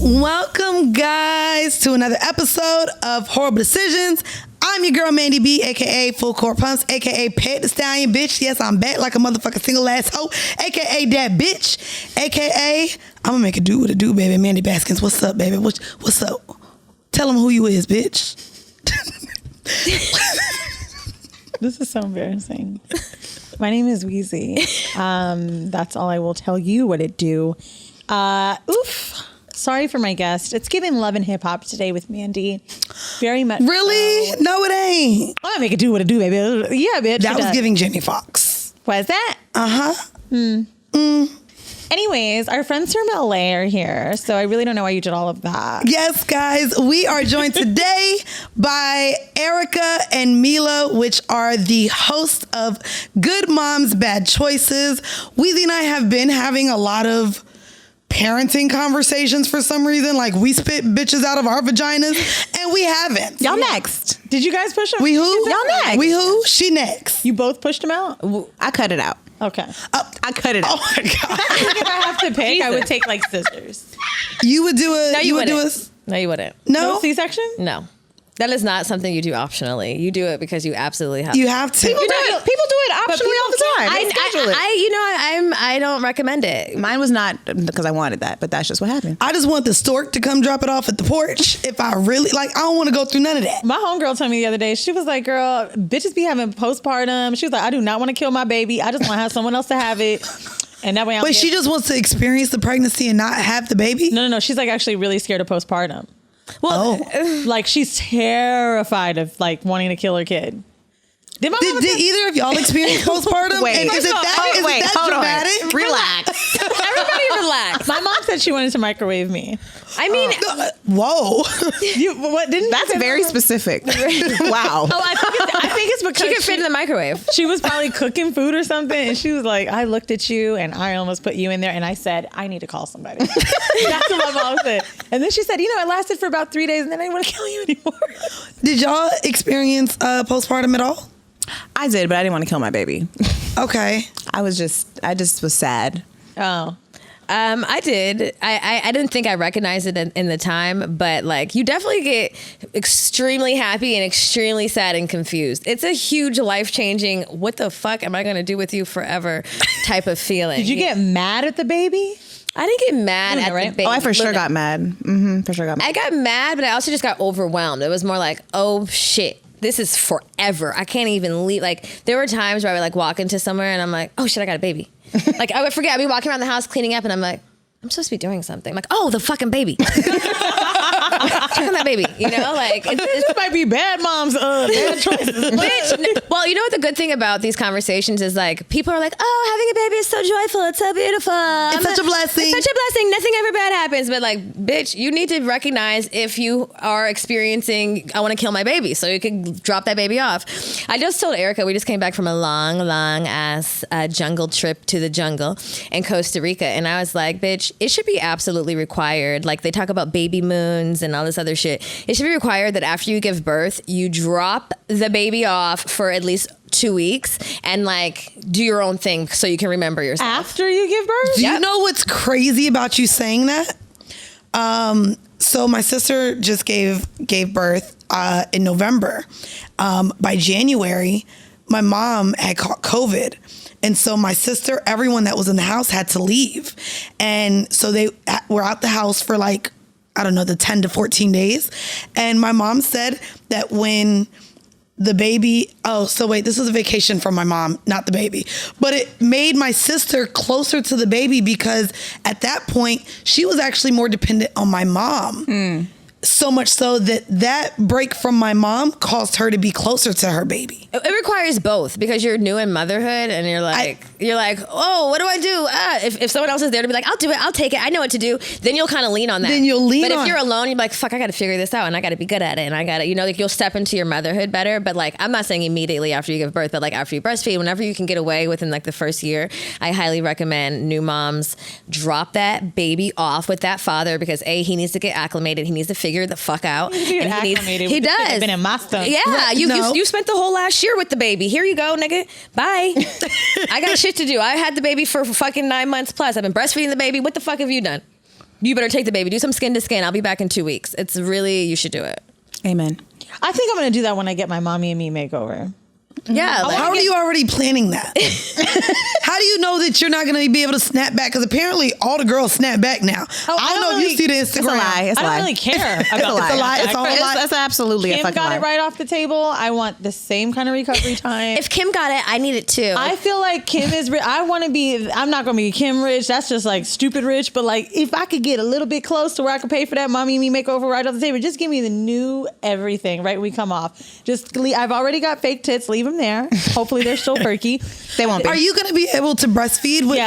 Welcome, guys, to another episode of Horrible Decisions. I'm your girl, Mandii B, a.k.a. Full Court Pumps, a.k.a. Pet the Stallion, bitch. Yes, I'm back like a motherfucking single ass hoe, a.k.a. that bitch, a.k.a. I'm gonna make it do what it do, baby. Mandy Baskins, what's up, baby? What's up? Tell them who you is, bitch. This is so embarrassing. My name is Weezy. That's all I will tell you what it do. Oof. Sorry for my guest. It's giving love and hip hop today with Mandii. Very much. Really? So. No, it ain't. I'm gonna make it do what it do, baby. Yeah, bitch. That was giving Jamie Foxx. Was that? Anyways, our friends from LA are here, so I really don't know why you did all of that. Yes, guys, we are joined today by Erica and Mila, which are the hosts of Good Moms, Bad Choices. Weezy and I have been having a lot of parenting conversations for some reason. Like, we spit bitches out of our vaginas, and we haven't. Y'all next. Did you guys push them? We who? Y'all next. We who? She next. You both pushed them out? I cut it out. Okay. I cut it out. Oh my God. If I have to pick, I would take like scissors. You would do a... No, you would do wouldn't. No, you wouldn't. No? No C-section? No. That is not something you do optionally. You do it because you absolutely have You have to. People do it optionally all the time. They schedule it. I don't recommend it. Mine was not because I wanted that, but that's just what happened. I just want the stork to come drop it off at the porch. If I really... Like, I don't want to go through none of that. My homegirl told me the other day, she was like, girl, bitches be having postpartum. She was like, I do not want to kill my baby. I just want to have someone else to have it. And that way I'm... But she just wants to experience the pregnancy and not have the baby? No. She's like actually really scared of postpartum. Well, Like she's terrified of like wanting to kill her kid. Did either of y'all experience postpartum? Wait, And is it that hold dramatic? on. Relax. everybody relax. My mom said she wanted to microwave me. I mean, Whoa. That's very specific. Wow. I think it's because she can fit in the microwave. she was probably cooking food or something, and she was like, I looked at you and I almost put you in there, and I said, I need to call somebody. That's what my mom said. And then she said, it lasted for about 3 days and then I didn't want to kill you anymore. Did y'all experience postpartum at all? I did, but I didn't want to kill my baby. Okay. I just was sad. Oh. I did. I didn't think I recognized it in the time, but like you definitely get extremely happy and extremely sad and confused. It's a huge life-changing, what the fuck am I going to do with you forever type of feeling. Did you get mad at the baby? I didn't get mad at the baby. Oh, I for sure got mad. For sure got mad. I got mad, but I also just got overwhelmed. It was more like, oh shit. This is forever. I can't even leave. Like, there were times where I would like walk into somewhere and I'm like, oh shit, I got a baby. Like, I would forget. I'd be walking around the house cleaning up and I'm like, I'm supposed to be doing something. I'm like, oh, the fucking baby. Check on that baby. Like, This might be bad moms, bad choices. Well, you know what the good thing about these conversations is, like, people are like, oh, having a baby is so joyful. It's so beautiful. It's such a blessing. It's such a blessing. Nothing ever bad happens. But like, bitch, you need to recognize if you are experiencing, I want to kill my baby. So you can drop that baby off. I just told Erica, we just came back from a long ass jungle trip to the jungle in Costa Rica. And I was like, bitch, it should be absolutely required. Like, they talk about baby moons and all this other shit. It should be required that after you give birth, you drop the baby off for at least 2 weeks and like do your own thing so you can remember yourself. After you give birth? Do you know what's crazy about you saying that? So my sister just gave birth in November. By January, my mom had caught COVID. And so my sister, everyone that was in the house had to leave. And so they were out the house for like, I don't know, the 10 to 14 days. And my mom said that when the baby, this was a vacation from my mom, not the baby. But it made my sister closer to the baby because at that point, she was actually more dependent on my mom. So much so that break from my mom caused her to be closer to her baby. It requires both because you're new in motherhood and you're like, oh, what do I do? If someone else is there to be like, I'll do it, I'll take it, I know what to do, then you'll kind of lean on that. Then you'll lean on it. But if you're alone, you're like, fuck, I got to figure this out and I got to be good at it and I got to, like you'll step into your motherhood better. But like, I'm not saying immediately after you give birth, but like after you breastfeed, whenever you can get away within like the first year, I highly recommend new moms drop that baby off with that father because he needs to get acclimated. He needs to figure the fuck out. He does. Been in my stuff. Yeah, you spent the whole last year with the baby. Here you go, nigga. Bye. I got shit to do. I had the baby for fucking 9 months plus. I've been breastfeeding the baby. What the fuck have you done? you better take the baby. Do some skin to skin. I'll be back in 2 weeks. It's really, you should do it. Amen. I think I'm going to do that when I get my mommy and me makeover. Yeah. How are you already planning that? How do you know that you're not going to be able to snap back? Because apparently all the girls snap back now. I don't know if you see the Instagram. It's a lie. It's a I don't lie. really care about It's a lie. It's a whole lie. That's absolutely a Kim fucking got lie. it right off the table. I want the same kind of recovery time. If Kim got it, I need it too. I feel like Kim is rich. I want to be, I'm not going to be Kim rich. That's just like stupid rich. But like, if I could get a little bit close to where I could pay for that mommy and me makeover right off the table, just give me the new everything right when we come off. Just, I've already got fake tits. Leave them there. Hopefully they're still perky. They won't be. Are you going to be able to breastfeed with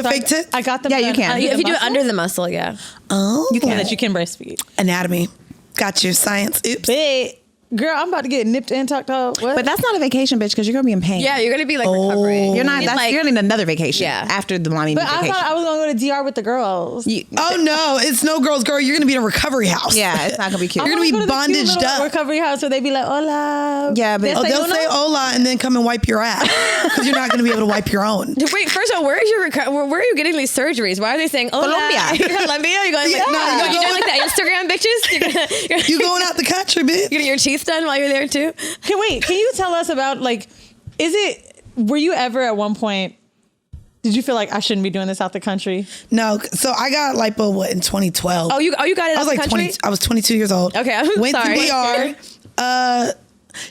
fake tits? I got them. Yeah, you can. if you do it under the muscle, yeah. Oh, you can. That you can breastfeed. Anatomy. Got you. Science. Oops. Hey, girl, I'm about to get nipped and tucked out. What? But that's not a vacation, bitch, because you're gonna be in pain. Yeah, you're gonna be like recovering. You're not. You're You're gonna need another vacation. Yeah. After the mommy But I vacation. thought I was gonna go to DR with the girls. Oh no, it's no girls, girl. You're gonna be in a recovery house. Yeah, it's not gonna be cute. You're gonna be I wanna go to the cute bondaged little up. recovery house where they be like, hola. Yeah, but Oh, they'll say hola and then come and wipe your ass because you're not gonna be able to wipe your own. Wait, first of all, where are you getting these surgeries? Why are they saying Colombia. You're Colombia? You're going like, Yeah. you're doing like the Instagram bitches? You going out the country, bitch? You're getting your teeth done while you're there too? Can you tell us about like, were you ever at one point, did you feel like I shouldn't be doing this out the country? No, so I got lipo in 2012. Oh, you got it I out was the like country? 20. I was 22 years old. Okay, I'm went sorry. to DR.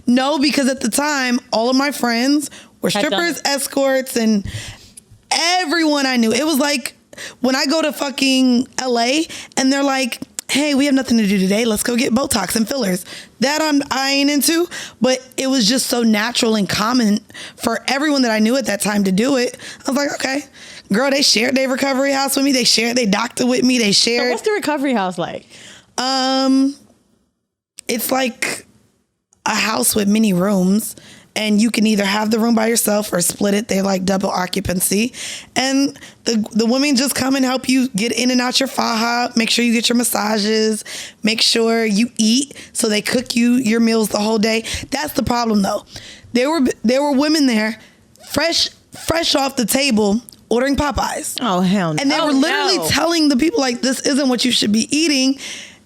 No, because at the time, all of my friends were Had done strippers, it. escorts, and everyone I knew. It was like when I go to fucking LA and they're like, hey, we have nothing to do today. Let's go get Botox and fillers. That I ain't into, but it was just so natural and common for everyone that I knew at that time to do it. I was like, okay. Girl, they shared their recovery house with me. They shared their doctor with me. They So shared. what's the recovery house like? It's like a house with many rooms, and you can either have the room by yourself or split it. They like double occupancy, and the women just come and help you get in and out your faja, make sure you get your massages, make sure you eat. So they cook you your meals the whole day. That's the problem though. There were women there, fresh off the table, ordering Popeyes. Oh hell no. And they were literally telling the people like, this isn't what you should be eating.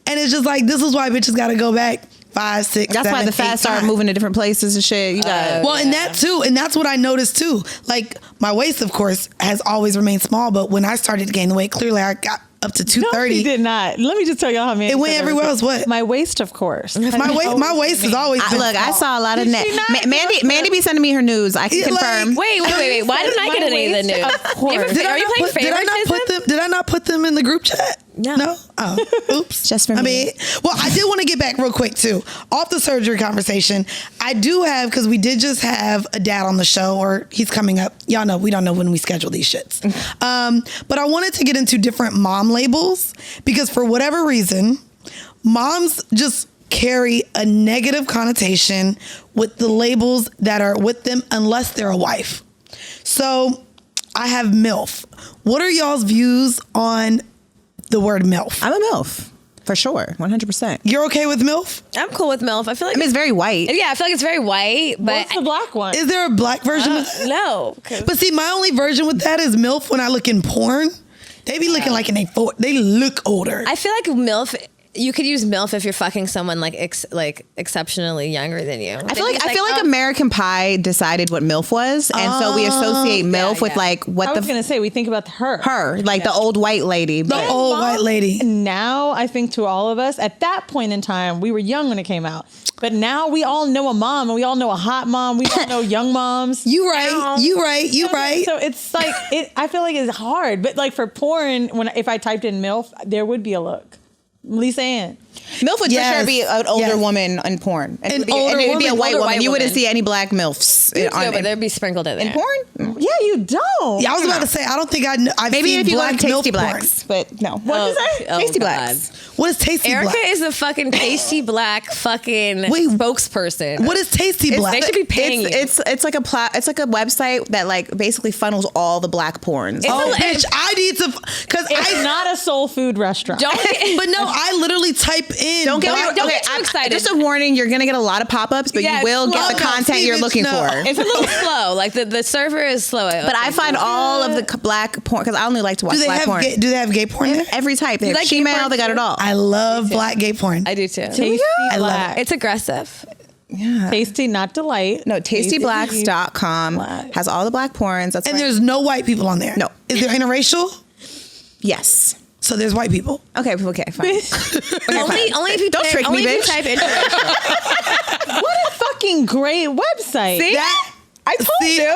And it's just like, this is why bitches got to go back 5, 6, That's 7, why the fat 8 started times. moving to different places and shit. You got Well, and that too, and that's what I noticed too. Like my waist, of course, has always remained small, but when I started to gain the weight, clearly I got up to 230. No, you did not. Let me just tell y'all how many. It went everywhere else. What? My waist, of course. My waist has always been look, I small. saw a lot of Did net. she not? Mandy be sending me her news. I can Yeah, like- confirm. Wait. Why didn't I get any of the news? Of course. Are you playing favoritism? Did I not put them in the group chat? No. Oh, oops. Just for I me. mean, well, I did want to get back real quick too. Off the surgery conversation, I do have, because we did just have a dad on the show, or he's coming up. Y'all know we don't know when we schedule these shits. But I wanted to get into different mom labels because for whatever reason, moms just carry a negative connotation with the labels that are with them unless they're a wife. So I have MILF. What are y'all's views on the word MILF? I'm a MILF. For sure. 100%. You're okay with MILF? I'm cool with MILF. I feel like I mean, it's very white. yeah, I feel like it's very white, but What's the black one? Is there a black version of that? no. But see, my only version with that is MILF when I look in porn. They be looking like they look older. I feel like MILF. You could use MILF if you're fucking someone like exceptionally younger than you. I feel like American Pie decided what MILF was, and so we associate MILF with like I what was gonna say we think about her, like the old white lady. the But old white lady. Now I think to all of us at that point in time, we were young when it came out, but now we all know a mom, and we all know a hot mom. We all know young moms. You right. You right. So it's like I feel like it's hard, but like for porn, if I typed in MILF, there would be a look. Lisa Ann. MILF would for Yes. sure be an older Yes. woman in porn. And An it would be, older and it would be a woman, white older woman. white You wouldn't woman. see any black MILFs but they'd be sprinkled in there. in porn. Yeah, you don't. Yeah, I was about to say, I don't think I've Maybe seen if you go black to Tasty MILF Blacks, but no. What is that? Tasty God. Blacks. porn. What is Tasty Erica Black? is the fucking Tasty Black fucking Wait, spokesperson. What is Tasty Black? They should be paying you. It's like a website that like basically funnels all the black porns. Oh, It's a- bitch, I need to, because It's not a soul food restaurant. Don't get, But no, I literally type in. Don't get Don't get too excited. Just a warning, you're gonna get a lot of pop-ups, but Yeah, you will slow get the down. content See, you're bitch, looking no. for. it's a little slow. Like the server is slow. But I find all of the black porn, because I only like to watch Do they black have porn. do they have gay porn there? Every type. They have like gay female, porn they got it too? all. I love black gay porn. I do too. Tasty I love Black. It's aggressive. Tasty, not delight. No, tastyblacks.com Black. has all the black porns. That's And right. there's no white people on there. No. Is there interracial? Yes. So there's white people. Okay, fine. Okay, Only if you Don't trick me, only if bitch. you type interracial. What a fucking great website. See? I told See? you.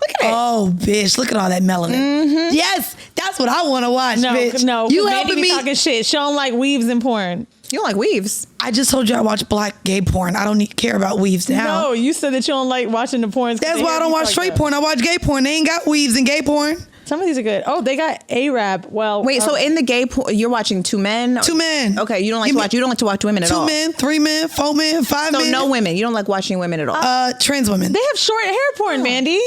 Look at it. Oh, bitch! Look at all that melanin. Yes, that's what I want to watch, No, bitch. no. You Mandy helping be me? talking shit. She don't like weaves and porn. You don't like weaves. I just told you I watch black gay porn. I don't care about weaves now. No, you said that you don't like watching the porns. 'cause That's they why I hear don't you watch fucked straight up. porn. I watch gay porn. They ain't got weaves in gay porn. Some of these are good. Oh, they got Arab. Well, Wait, so in the gay porn, you're watching two men? Two men. Okay, you don't like to watch. You don't like to watch women at all. 2 men, 3 men, 4 men, 5 So men. no women. You don't like watching women at all. Trans women. they have short hair porn, Mandy.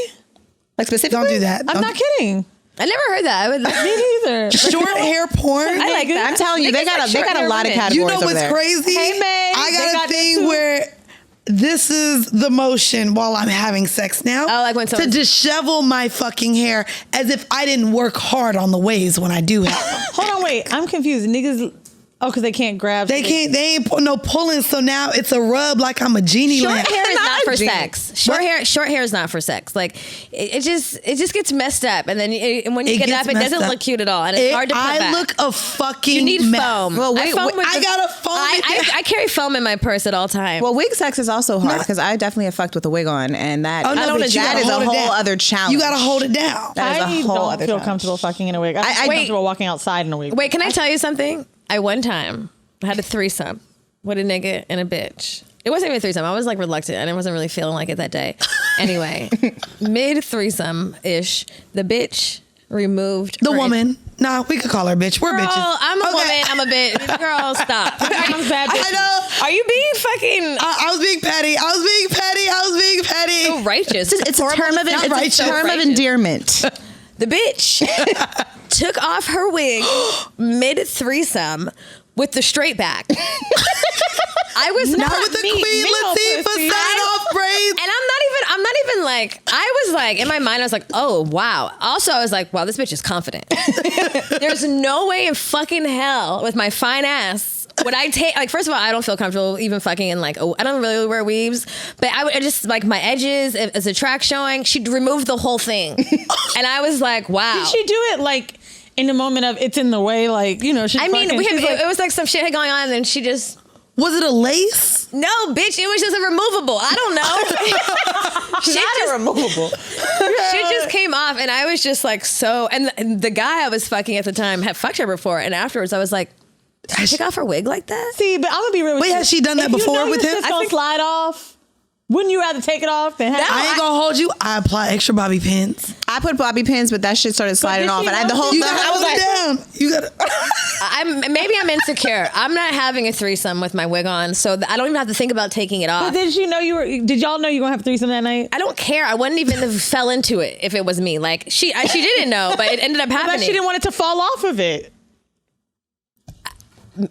Like specifically? Don't do that. I'm not kidding. I never heard that. I would like Me neither. Short hair porn. I like that. I'm telling you, they got a lot of categories You know over what's there. crazy? Hey, Meg, I they got got a that thing too. where this is the motion while I'm having sex now. Oh, like when to someone's- dishevel my fucking hair as if I didn't work hard on the waves when I do have them. Hold on, wait. I'm confused. Niggas. Oh, because they can't grab. They can't. They ain't no pulling. So now it's a rub like I'm a genie Short lamp. hair is Not not a for genie. sex. Short hair is not for sex. Like it just gets messed up, and then and when you It get gets up, it messed doesn't up. look cute at all, and it's hard to put I back. look a fucking. You need mess. foam. Well, I, wait, foam wait, with I the- got a foam. I carry foam in my purse at all times. Well, wig sex is also hard because I definitely have fucked with a wig on, and that Oh, no, I don't but you that gotta is a hold it whole down. other challenge. You gotta hold it down. That is I a whole don't other feel challenge. comfortable fucking in a wig. I feel Wait. comfortable walking outside in a wig. Wait, can I tell you something? I one time had a threesome with a nigga and a bitch. It wasn't even a threesome. I was like reluctant and I wasn't really feeling like it that day. Anyway, mid threesome ish, the bitch removed The her- woman. Nah, we could call her bitch. We're Girl, bitches. I'm a Okay. woman. I'm a bitch. Girl, stop. Sounds bad, I bitch. know. Are you being fucking I was being petty. I was being petty. I was being petty. so righteous? It's a term of Not righteous. endearment. The bitch took off her wig mid threesome with the straight back. I was Not with the Queen Latifah pussy. set off braids. And I'm not even like, I was like, in my mind, I was like, oh, wow. Also, I was like, wow, this bitch is confident. There's no way in fucking hell with my fine ass would I take, like, first of all, I don't feel comfortable even fucking in like, I don't really wear weaves, but I just, like, my edges, as a track showing, she removed the whole thing. And I was like, wow. Did she do it like in the moment of it's in the way? Like, you know, she's I mean, fucking, she's like, it was like some shit had going on and then she just, Was it a lace? no, bitch, it was just a removable. I don't know. Shit just, removable. shit just came off and I was just like so, and the guy I was fucking at the time had fucked her before and afterwards I was like, did she take off her wig like that? see, but I'm gonna be real with Wait, you. has she done that If you before know with your him? shit's I gonna think- slide off. Wouldn't you rather take it off than have I ain't gonna hold you. I apply extra bobby pins. I put bobby pins, but that shit started sliding did off, she and I the know? whole You I gotta was hold like, it down. You gotta. Maybe I'm insecure. I'm not having a threesome with my wig on, so I don't even have to think about taking it But off. did she know you were? Did y'all know you were gonna have a threesome that night? I don't care. I wouldn't even have fell into it if it was me. Like she didn't know, but it ended up But happening. she didn't want it to fall off of it.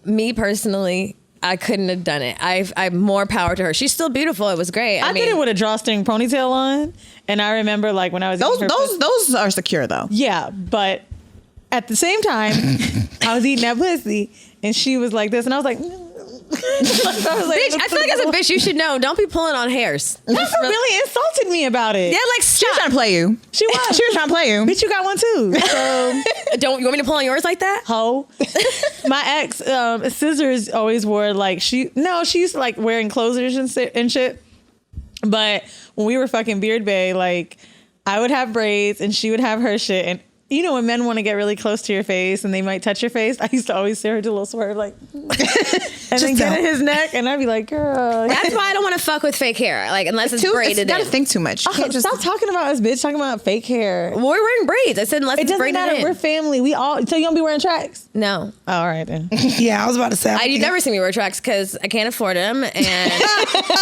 Me personally, I couldn't have done it. I'm more power to her. She's still beautiful. It was great. I did it with a drawstring ponytail on, and I remember like when I was eating her those are secure though. yeah, but at the same time, I was eating that pussy, and she was like this, and I was like, I was like, bitch, I feel like as a bitch, you should know. Don't be pulling on hairs. Never really insulted me about it. Yeah, like She was stop. trying to play you. She was. She was trying to play you. Bitch, you got one too. So, Don't you want me to pull on yours like that? ho. My ex, scissors always wore like she used to like wearing closers and shit. But when we were fucking Beard Bay, like I would have braids and she would have her shit. And you know when men want to get really close to your face and they might touch your face, I used to always see her do a little swerve like, and then get don't. in his neck, and I'd be like, girl. That's why I don't want to fuck with fake hair. Like unless it's You braided gotta in. think too much. You Oh, can't just stop talking about us, bitch. Talking about fake hair. We're wearing braids. I said unless It it's doesn't braided matter. in. We're family. We all. So you don't be wearing tracks? No. Oh, all right then. Yeah, I was about to say. You never see me wear tracks because I can't afford them and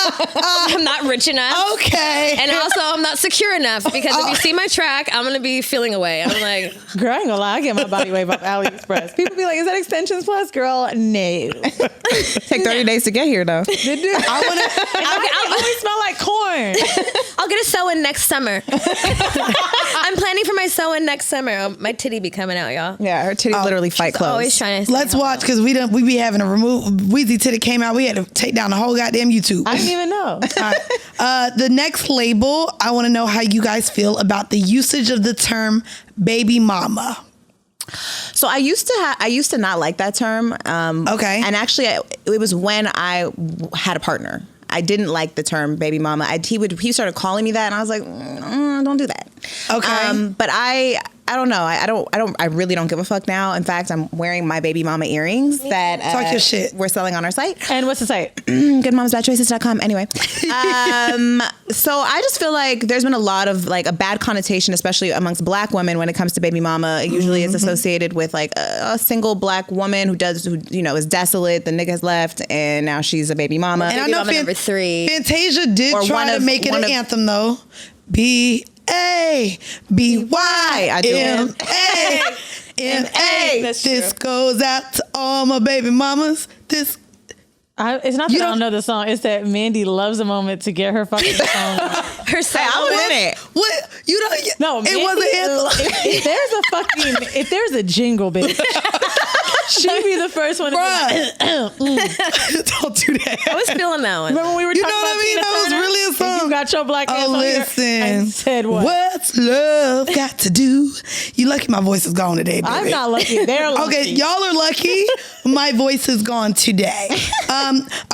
I'm not rich enough. Okay. And also, I'm not secure enough because if you see my track, I'm going to be feeling away. I'm like, like, Girl, I ain't gonna lie, I get my body wave off AliExpress. People be like, is that Extensions Plus? Girl, no. Take 30 days to get here, though. I always smell like corn. I'll get a sew-in next summer. I'm planning for my sew-in next summer. My titty be coming out, y'all. Yeah, her titties literally fight clothes. Always trying to. Let's watch, because we be having to remove Wheezy Titty came out. We had to take down the whole goddamn YouTube. I didn't even know. All right. The next label, I want to know how you guys feel about the usage of the term baby mama. So I used to not like that term. Okay. And actually, it was when I had a partner. I didn't like the term baby mama. He started calling me that, and I was like, don't do that. Okay. But I don't know. I really don't give a fuck now. In fact, I'm wearing my baby mama earrings that Talk your shit. we're selling on our site. And what's the site? goodmomsbadchoices.com. Anyway, so I just feel like there's been a lot of like a bad connotation, especially amongst Black women, when it comes to baby mama. It usually is associated with like a single Black woman who is desolate. The nigga has left, and now she's a baby mama. And Baby I know mama number 3. Fantasia did Or try to make it an anthem, though. BABYMA. That's This true. goes out to all my baby mamas. It's not that I don't know the song. It's that Mandii loves a moment to get her fucking song. Her song. I was in it. What? You don't. No, it wasn't anthem. if there's a jingle, bitch, she'd be the first one. Bruh. Don't do that. I was feeling that one. Remember when we were You talking know what about I mean? Tina That was Turner? really a And song. you got your black ass Oh, on here listen. and said what? What's love got to do? You lucky my voice is gone today, baby. I'm not lucky. They're lucky. Okay, y'all are lucky. My voice is gone today.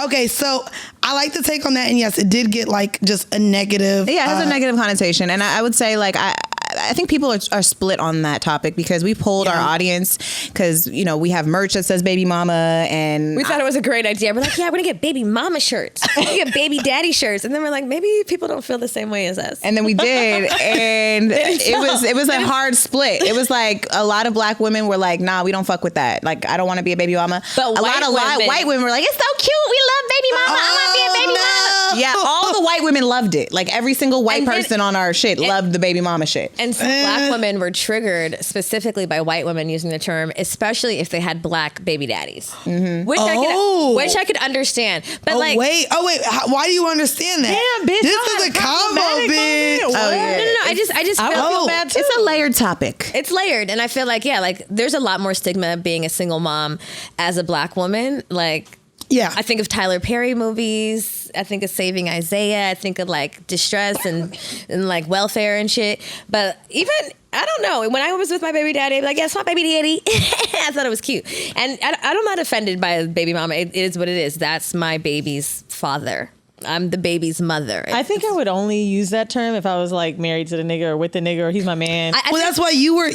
Okay, so I like to take on that, and yes, it did get like just a negative. Yeah, it has a negative connotation, and I would say like I think people are split on that topic because we polled our audience because we have merch that says baby mama, and We thought it was a great idea. We're like, yeah, we're gonna get baby mama shirts. We're gonna get baby daddy shirts. And then we're like, maybe people don't feel the same way as us. and then we did, and it was a hard split. It was like a lot of Black women were like, nah, we don't fuck with that. Like, I don't want to be a baby mama. But a lot of white women were like, it's so cute. We love baby mama. I want to be a baby mama. Yeah, all the white women loved it. Like every single white And then- person on our shit loved the baby mama shit. And some Black women were triggered specifically by white women using the term, especially if they had Black baby daddies, which I could understand. But wait. Why do you understand that? Damn, bitch, This y'all is a have combo, problematic bitch. moment. Oh, What? yeah. no. I just I would feel feel bad too. It's a layered topic. it's layered, and I feel like there's a lot more stigma being a single mom as a Black woman. Like, Yeah. I think of Tyler Perry movies. I think of Saving Isaiah. I think of like distress and like welfare and shit. But even I don't know. When I was with my baby daddy, I'd be like, yes, my baby daddy. I thought it was cute, and I'm not offended by a baby mama. It is what it is. That's my baby's father. I'm the baby's mother. I think I would only use that term if I was like married to the nigga or with the nigga or he's my man. Well, that's why you were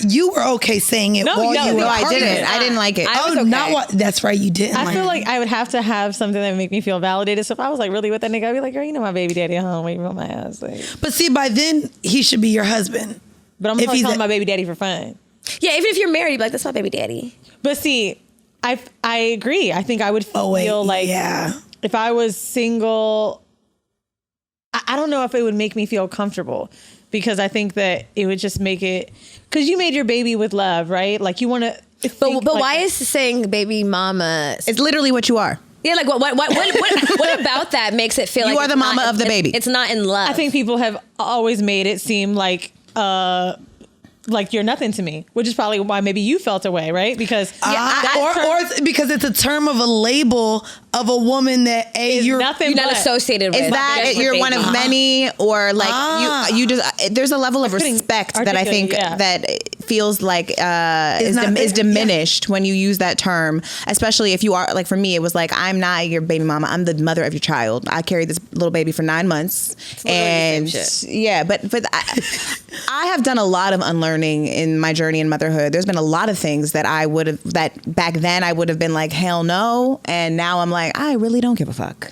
okay saying it. No, while no, you were no, I partners. didn't. I didn't like it. I was Oh, okay. not what? That's right. You didn't. I feel like I would have to have something that would make me feel validated. So if I was like really with that nigga, I'd be like, girl, you know my baby daddy at home waiting on my ass. Like, But see, by then he should be your husband. but I'm If only he's calling a- my baby daddy for fun. Yeah, even if you're married, you'd be like, that's my baby daddy. But see, I agree. I think I would feel Oh wait, like yeah. if I was single, I don't know if it would make me feel comfortable because I think that it would just make it, because you made your baby with love, right? Like you want to. But why is saying baby mama? It's literally what you are. Yeah, like what about that makes it feel You like are the it's mama not- of the baby. It's not in love. I think people have always made it seem like you're nothing to me, which is probably why maybe you felt away, right? Because or it's because it's a term of a label of a woman that you're you're not associated with. Is that just with you're one baby. of many, or like you just there's a level of couldn't respect that I think articulate, yeah. that feels like is not there, diminished when you use that term, especially if you are like, for me it was like, I'm not your baby mama, I'm the mother of your child. I carried this little baby for 9 months, and the same shit. yeah, but I have done a lot of unlearning in my journey in motherhood. There's been a lot of things that that back then I would have been like, hell no, and now I'm like, I really don't give a fuck,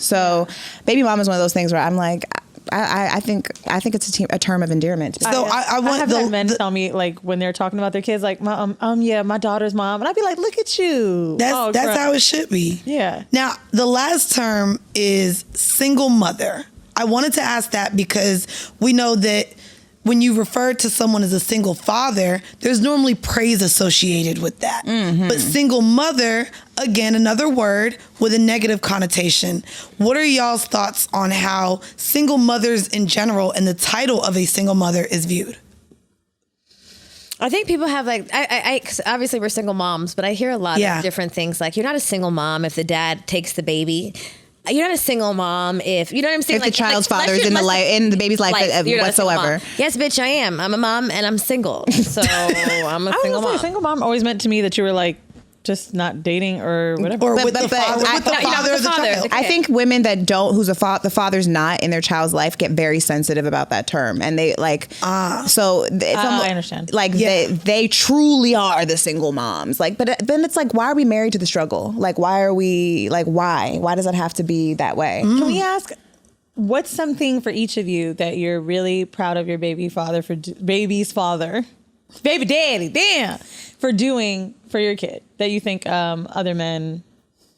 So baby mama is one of those things where I'm like, I think it's a term of endearment. So I want have had men tell me like when they're talking about their kids, like my daughter's mom, and I'd be like, look at you. that's how it should be. Yeah. Now the last term is single mother. I wanted to ask that because we know that when you refer to someone as a single father, there's normally praise associated with that. But single mother, again, another word with a negative connotation. What are y'all's thoughts on how single mothers in general and the title of a single mother is viewed? I think people have like, I 'cause obviously we're single moms, but I hear a lot of different things. Like, you're not a single mom if the dad takes the baby. You're not a single mom if, you know what I'm saying? If like, the child's father is let's in the baby's life you're not a single whatsoever. mom. Yes, bitch, I am. I'm a mom and I'm single. So I'm a single mom. Single mom always meant to me that you were like just not dating or whatever. Or But- with but- the but father, I- with the no, father of the father. child. I think women that don't, the father's not in their child's life, get very sensitive about that term, and they like. So it's almost, I understand. Like they truly are the single moms. Like, but then it's like, why are we married to the struggle? Like, why are we like why? Why does it have to be that way? Can we ask, what's something for each of you that you're really proud of your baby's father, baby daddy, damn, for doing for your kid that you think other men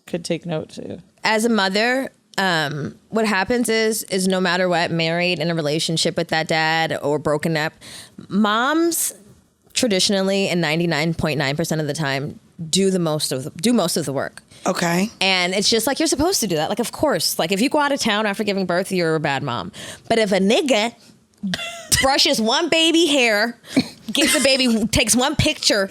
could take note to? As a mother, what happens is no matter what, married in a relationship with that dad or broken up, moms traditionally and 99.9% of the time do most of the work. Okay. And it's just like, you're supposed to do that. Like, of course, like if you go out of town after giving birth, you're a bad mom. But if a nigga brushes one baby hair, gives the baby, takes one picture,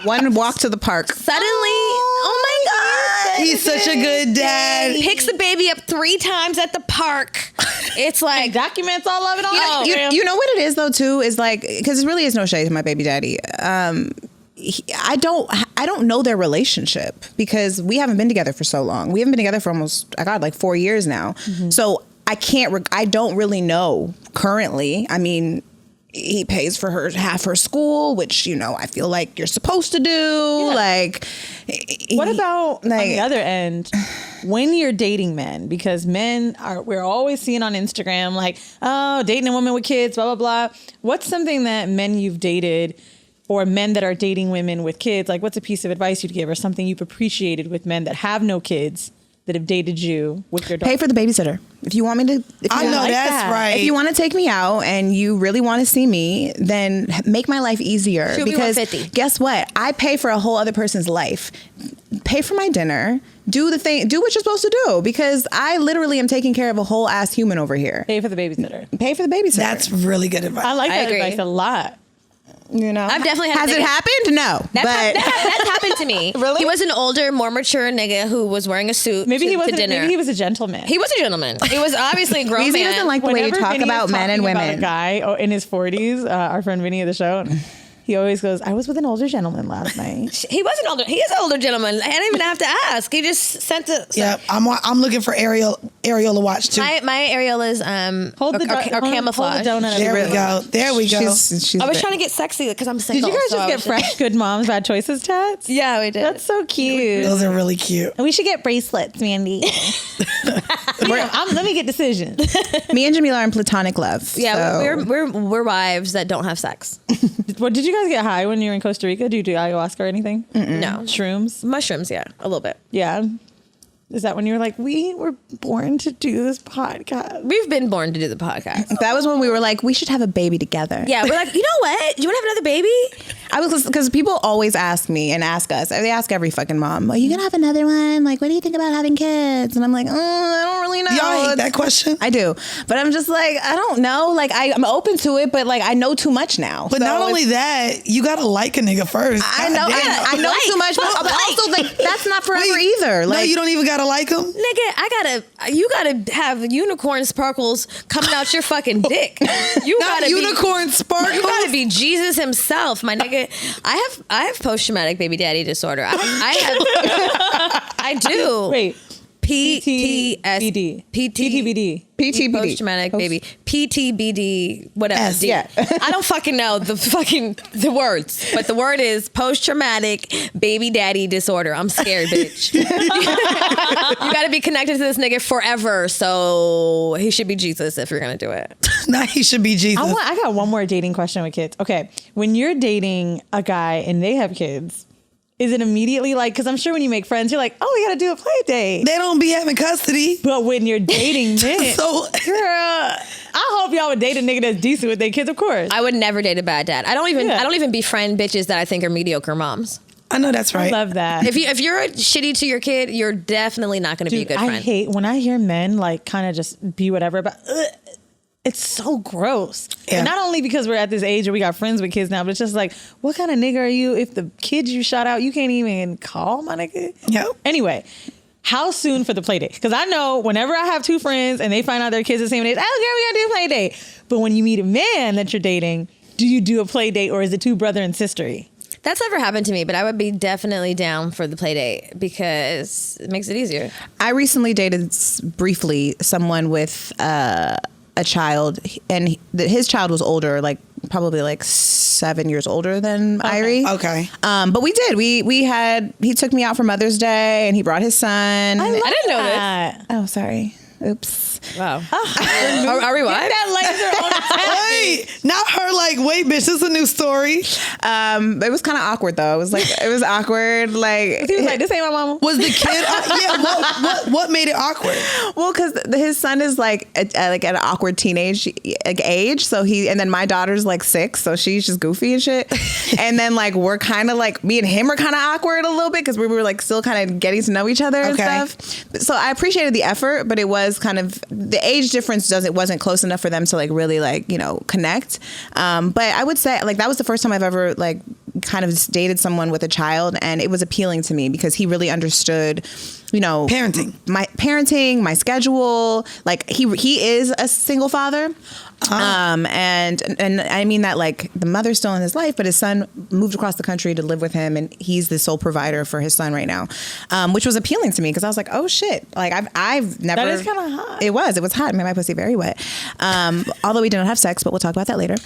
One walk to the park. suddenly, oh my God. He's such a good dad. Picks the baby up 3 times at the park. It's like, Documents all of it on Instagram. You know what it is though too is like, because it really is no shade to my baby daddy. I don't know their relationship because we haven't been together for so long. We haven't been together for almost, like 4 years now. So I don't really know currently. I mean, he pays for half her school, which, I feel like you're supposed to do. Yeah. Like, What about on like- the other end, when you're dating men? Because we're always seeing on Instagram, like, oh, dating a woman with kids, blah, blah, blah. What's something that men you've dated or men that are dating women with kids, like what's a piece of advice you'd give or something you've appreciated with men that have no kids that have dated you with your daughter? pay for the babysitter. If you want me to, I know like that's that. right. if you want to take me out and you really want to see me, then make my life easier. She'll be Because 150. guess what? I pay for a whole other person's life. Pay for my dinner. Do what you're supposed to do. Because I literally am taking care of a whole ass human over here. Pay for the babysitter. Pay for the babysitter. That's really good advice. I like I that agree. advice a lot. I've definitely had Has it niggas- happened? No. That's happened to me. Really? He was an older, more mature nigga who was wearing a suit Maybe he to wasn't. dinner. Maybe he was a gentleman. He was a gentleman. He was obviously a grown Weezy man. doesn't like the way you Whenever talk Vinny about is men and talking about women. a guy in his 40s, our friend Vinny of the show, he always goes, "I was with an older gentleman last night." He was an older. He is an older gentleman. I didn't even have to ask. He just sent it. Yeah, I'm looking for Ariel to watch too. My Ariel is Hold the or camouflage. Hold the donut. There we go. There we go. She's I was trying to get sexy because I'm Did single. you guys so just I get was fresh good moms bad choices tats? Yeah, we did. That's so cute. Those are really cute. And we should get bracelets, Mandii. Let me get decisions. Me and Jamila are in platonic love. Yeah, so. we're wives that don't have sex. What did you guys get high when you were in Costa Rica? Do you do ayahuasca or anything? No Shrooms? mushrooms. Yeah, a little bit. Yeah. Is that when you were like, we were born to do this podcast? We've been born to do the podcast. That was when we were like, we should have a baby together. Yeah, we're like, you know what? You want to have another baby? I was, because people always ask me and ask us. They ask every fucking mom, "Are you gonna have another one? Like, what do you think about having kids?" And I'm like, I don't really know. Y'all hate that question? I do, but I'm just like, I don't know. Like, I'm open to it, but like, I know too much now. But So not it's- only that, you gotta like a nigga first. I know, I know too much, but also like that's not forever either. Like, no, you don't even gotta like him. Nigga, you gotta have unicorn sparkles coming out your fucking dick. You Not gotta unicorn sparkles. You gotta be Jesus himself, my nigga. I have post traumatic baby daddy disorder. I do. Wait. PTSD. PTBD. PTBD. Post traumatic baby. PTBD. Whatever. S. D. Yeah. I don't fucking know the words, but the word is post traumatic baby daddy disorder. I'm scared, bitch. You got to be connected to this nigga forever, so he should be Jesus if you're gonna do it. Nah, he should be Jesus. I got one more dating question with kids. Okay. When you're dating a guy and they have kids, Is it immediately like, because I'm sure when you make friends, you're like, oh, we got to do a play date. They don't be having custody. But when you're dating men, So, girl, I hope y'all would date a nigga that's decent with their kids, of course. I would never date a bad dad. I don't even befriend bitches that I think are mediocre moms. I know that's right. I love that. If you're shitty to your kid, you're definitely not going to be a good friend. I hate when I hear men like kind of just be whatever, but it's so gross. Yeah. And not only because we're at this age where we got friends with kids now, but it's just like, what kind of nigga are you if the kids you shot out, you can't even call my nigga? Yep. Anyway, how soon for the play date? Because I know whenever I have two friends and they find out their kids the same age, oh, girl, we gotta do a play date. But when you meet a man that you're dating, do you do a play date or is it too brother and sistery? That's never happened to me, but I would be definitely down for the play date because it makes it easier. I recently dated briefly someone with a child, and his child was older, like probably like 7 years older than Irie. Okay. But we did. He took me out for Mother's Day, and he brought his son. I didn't know that. Oh, sorry. Oops. Wow. Are we what? That laser on the Wait, not her like, wait, bitch, this is a new story. It was kind of awkward though. It was awkward. Like He was like, this ain't my mama. Was the kid, what made it awkward? well, because his son is like at an awkward teenage age. So and then my daughter's like 6, so she's just goofy and shit. And then like we're kind of like, me and him are kind of awkward a little bit because we were like still kind of getting to know each other and stuff. So I appreciated the effort, but it was kind of, the age difference wasn't close enough for them to like really like, connect. But I would say like that was the first time I've ever like kind of dated someone with a child, and it was appealing to me because he really understood, Parenting. My schedule. Like he is a single father. And I mean that like the mother's still in his life, but his son moved across the country to live with him, and he's the sole provider for his son right now, which was appealing to me because I was like, oh shit, like I've never. That is kind of hot. It was hot. It made my pussy very wet. Although we didn't have sex, but we'll talk about that later.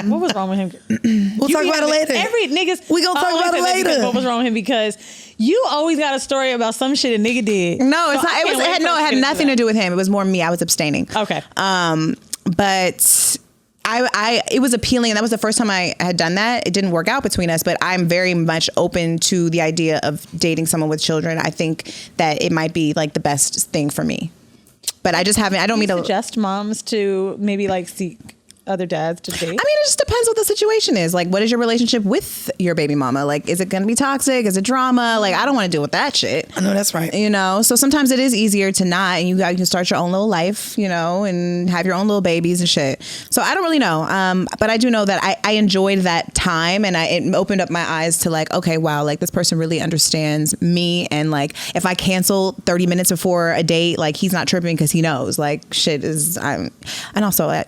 What was wrong with him? We'll talk about it later. Every niggas. We gonna talk about it later. What was wrong with him? Because you always got a story about some shit a nigga did. No, it's not. It had nothing to do with him. It was more me. I was abstaining. Okay. But it was appealing, and that was the first time I had done that. It didn't work out between us, but I'm very much open to the idea of dating someone with children. I think that it might be like the best thing for me. But I just haven't. I don't mean to suggest moms to maybe like seek other dads to date. I mean, it just depends what the situation is. Like, what is your relationship with your baby mama? Like, is it going to be toxic? Is it drama? Like, I don't want to deal with that shit. I know that's right. So sometimes it is easier to not, and you can start your own little life, and have your own little babies and shit. So I don't really know. But I do know that I enjoyed that time, and it opened up my eyes to like, okay, wow, like this person really understands me. And like, if I cancel 30 minutes before a date, like he's not tripping because he knows like shit is, and also,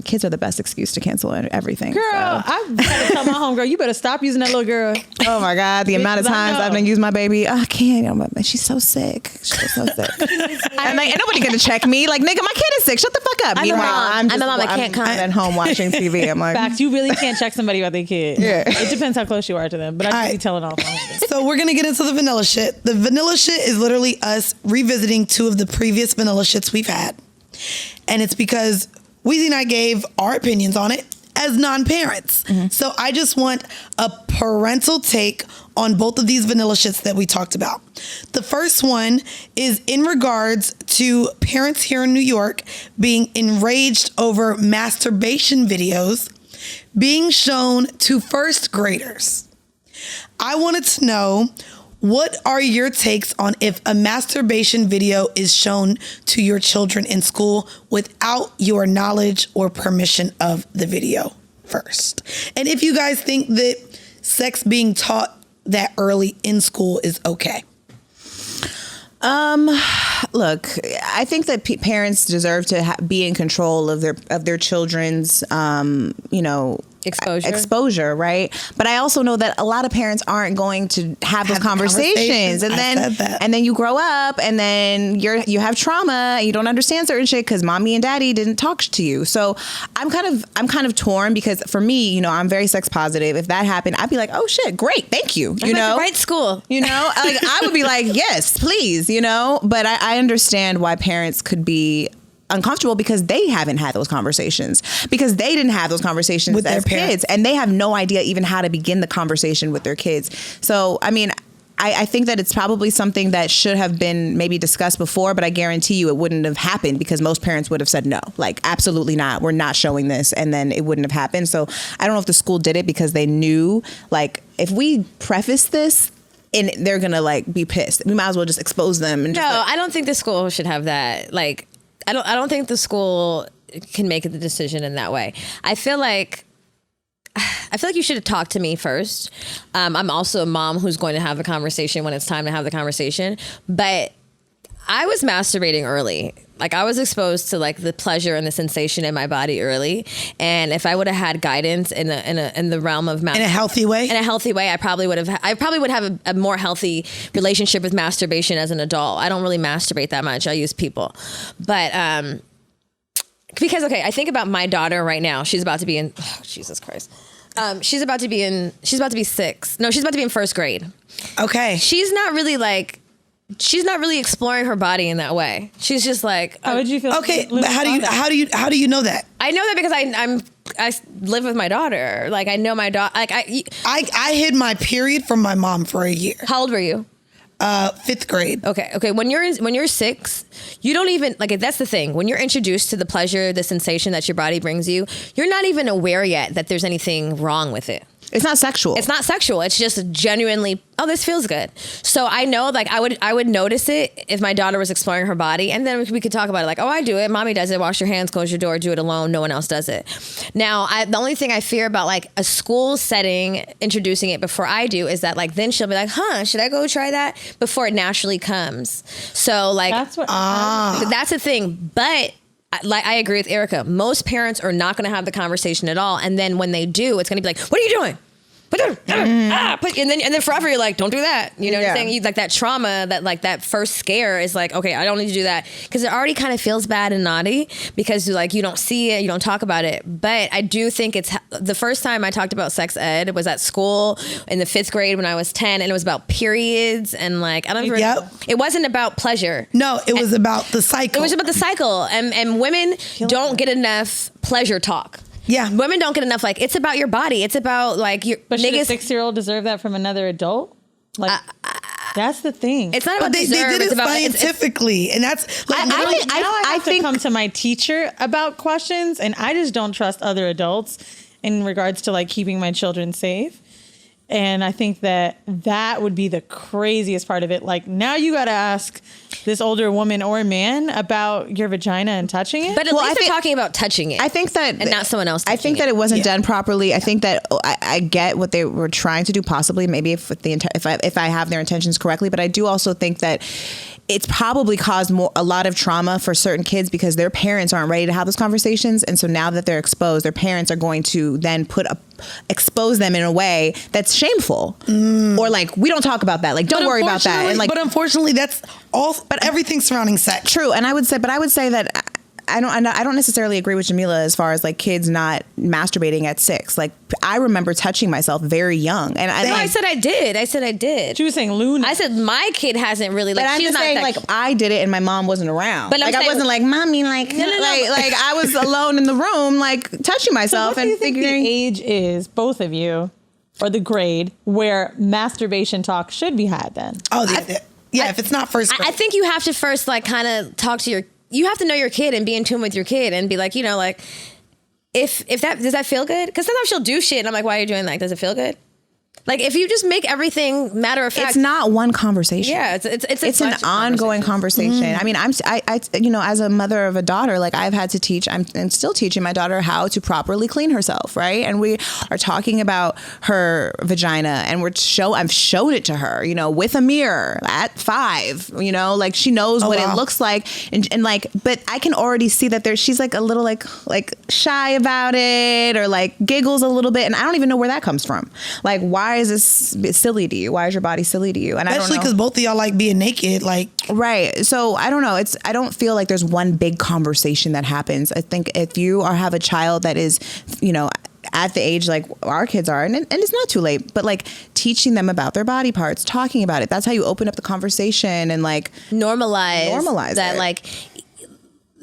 kids are the best excuse to cancel everything. Girl, so. I gotta tell my homegirl, you better stop using that little girl. Oh my God, the amount of times I've been using my baby, I can't. She's so sick. She's so sick. And like, ain't nobody gonna check me. Like, nigga, my kid is sick. Shut the fuck up. Meanwhile, I'm a mom. I can't come at home watching TV. I'm like, facts. You really can't check somebody about their kid. Yeah. It depends how close you are to them. But I be telling all my homegirls. So we're gonna get into the vanilla shit. The vanilla shit is literally us revisiting 2 of the previous vanilla shits we've had, and it's because Weezy and I gave our opinions on it as non-parents. Mm-hmm. So I just want a parental take on both of these vanilla shits that we talked about. The first one is in regards to parents here in New York being enraged over masturbation videos being shown to first graders. I wanted to know, what are your takes on if a masturbation video is shown to your children in school without your knowledge or permission of the video first? And if you guys think that sex being taught that early in school is okay? Look, I think that parents deserve to be in control of their children's, exposure, right? But I also know that a lot of parents aren't going to have those conversations, and then you grow up, and then you have trauma, and you don't understand certain shit because mommy and daddy didn't talk to you. So I'm kind of torn because for me, I'm very sex positive. If that happened, I'd be like, oh shit, great, thank you. Right school. Like I would be like, yes, please. But I understand why parents could be uncomfortable because they haven't had those conversations, because they didn't have those conversations with as kids, and they have no idea even how to begin the conversation with their kids. So, I mean, I think that it's probably something that should have been maybe discussed before, but I guarantee you it wouldn't have happened because most parents would have said no, like absolutely not. We're not showing this, and then it wouldn't have happened. So I don't know if the school did it because they knew, like, if we preface this, and they're gonna like be pissed, we might as well just expose them. And no, I don't think the school should have that. Like, I don't think the school can make the decision in that way. I feel like you should have talked to me first. I'm also a mom who's going to have a conversation when it's time to have the conversation. But I was masturbating early. Like, I was exposed to like the pleasure and the sensation in my body early. And if I would have had guidance in the realm of in a healthy way, I probably would have a more healthy relationship with masturbation as an adult. I don't really masturbate that much. I use people, but because I think about my daughter right now. She's about to be in Jesus Christ. She's about to be 6. No, she's about to be in 1st grade. Okay. She's not really exploring her body in that way. She's just like, how would you feel? Okay, but how do you know that? I know that because I live with my daughter. Like, I know my daughter. Like, I hid my period from my mom for a year. How old were you? 5th grade. Okay. When you're 6, you don't even like. That's the thing. When you're introduced to the pleasure, the sensation that your body brings you, you're not even aware yet that there's anything wrong with it. It's not sexual. It's not sexual. It's just genuinely, oh, this feels good. So I know, like, I would notice it if my daughter was exploring her body, and then we could talk about it. Like, oh, I do it. Mommy does it. Wash your hands, close your door, do it alone. No one else does it. Now, the only thing I fear about like a school setting introducing it before I do is that like then she'll be like, huh, should I go try that before it naturally comes? So like that's the thing. But like, I agree with Erica. Most parents are not going to have the conversation at all. And then when they do, it's going to be like, what are you doing? And then forever you're like, don't do that. You know what I'm saying? You, like, that trauma, that like that first scare is like, okay, I don't need to do that, because it already kind of feels bad and naughty because like you don't see it, you don't talk about it. But I do think it's the first time I talked about sex ed was at school in the 5th grade when I was 10, and it was about periods and like I don't remember. It wasn't about pleasure. No, it was about the cycle. It was about the cycle, and women don't get enough pleasure talk. Yeah, women don't get enough. Like, it's about your body. It's about like your. But should a 6-year-old deserve that from another adult? Like, that's the thing. It's not about they did it scientifically, and that's. Like, I think come to my teacher about questions, and I just don't trust other adults in regards to like keeping my children safe. And I think that would be the craziest part of it. Like, now you got to ask this older woman or man about your vagina and touching it. But at least they're talking about touching it. I think that, and not someone else. I think that it wasn't done properly. I think that I get what they were trying to do, possibly, maybe if I have their intentions correctly. But I do also think that it's probably caused a lot of trauma for certain kids because their parents aren't ready to have those conversations. And so now that they're exposed, their parents are going to then expose them in a way that's shameful. Or like, we don't talk about that. Like, don't worry about that. And like, but unfortunately, that's all, but everything surrounding sex. True. And I would say that I don't necessarily agree with Jamila as far as like kids not masturbating at 6. Like, I remember touching myself very young, and I said I did. She was saying Luna. I said my kid hasn't really. Like, but I'm she's just saying, like, I did it, and my mom wasn't around. But like, I wasn't like, mommy, like, no. like I was alone in the room, like touching myself. So what do you think the age is, both of you, or the grade where masturbation talk should be had? Then, if it's not first grade. I think you have to first like kind of talk to you have to know your kid and be in tune with your kid and be like, you know, like, if that, does that feel good? Because sometimes she'll do shit and I'm like, why are you doing that? Does it feel good? Like, if you just make everything matter of fact. It's not one conversation. Yeah, it's an ongoing conversation. I mean, I you know, as a mother of a daughter, like, I've had to teach, I'm still teaching my daughter how to properly clean herself, right? And we are talking about her vagina, and I've showed it to her, you know, with a mirror at 5, you know, like, she knows what it looks like, and like, but I can already see that she's like a little like shy about it, or like giggles a little bit, and I don't even know where that comes from. Like, why is this silly to you? Why is your body silly to you? And especially because both of y'all like being naked, like, right. So I don't know. I don't feel like there's one big conversation that happens. I think if you have a child that is, you know, at the age like our kids are, and it's not too late, but like teaching them about their body parts, talking about it. That's how you open up the conversation and like normalize that. It. Like,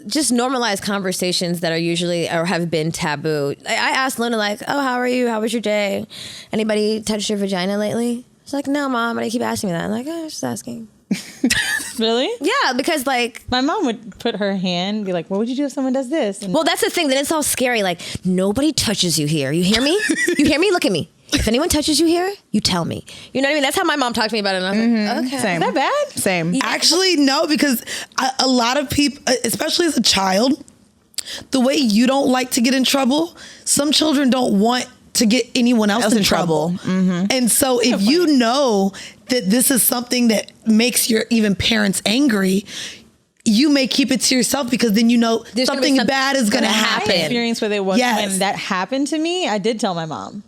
just normalize conversations that are usually or have been taboo. I asked Luna like, oh, how are you? How was your day? Anybody touched your vagina lately? She's like, no, Mom, but I keep asking me that. I'm like, oh, just asking. Really? Yeah, because like my mom would put her hand, be like, what would you do if someone does this? And well, that's the thing. Then it's all scary. Like, nobody touches you here. You hear me? You hear me? Look at me. If anyone touches you here, you tell me. You know what I mean? That's how my mom talked to me about it. And I was like, okay. Same. is that bad? Same. Actually, no, because a lot of people, especially as a child, the way you don't like to get in trouble, some children don't want to get anyone else in trouble. Mm-hmm. And so if you know that this is something that makes your even parents angry, you may keep it to yourself because then you know something bad is going to happen. My experience with it was Yes. when that happened to me, I did tell my mom.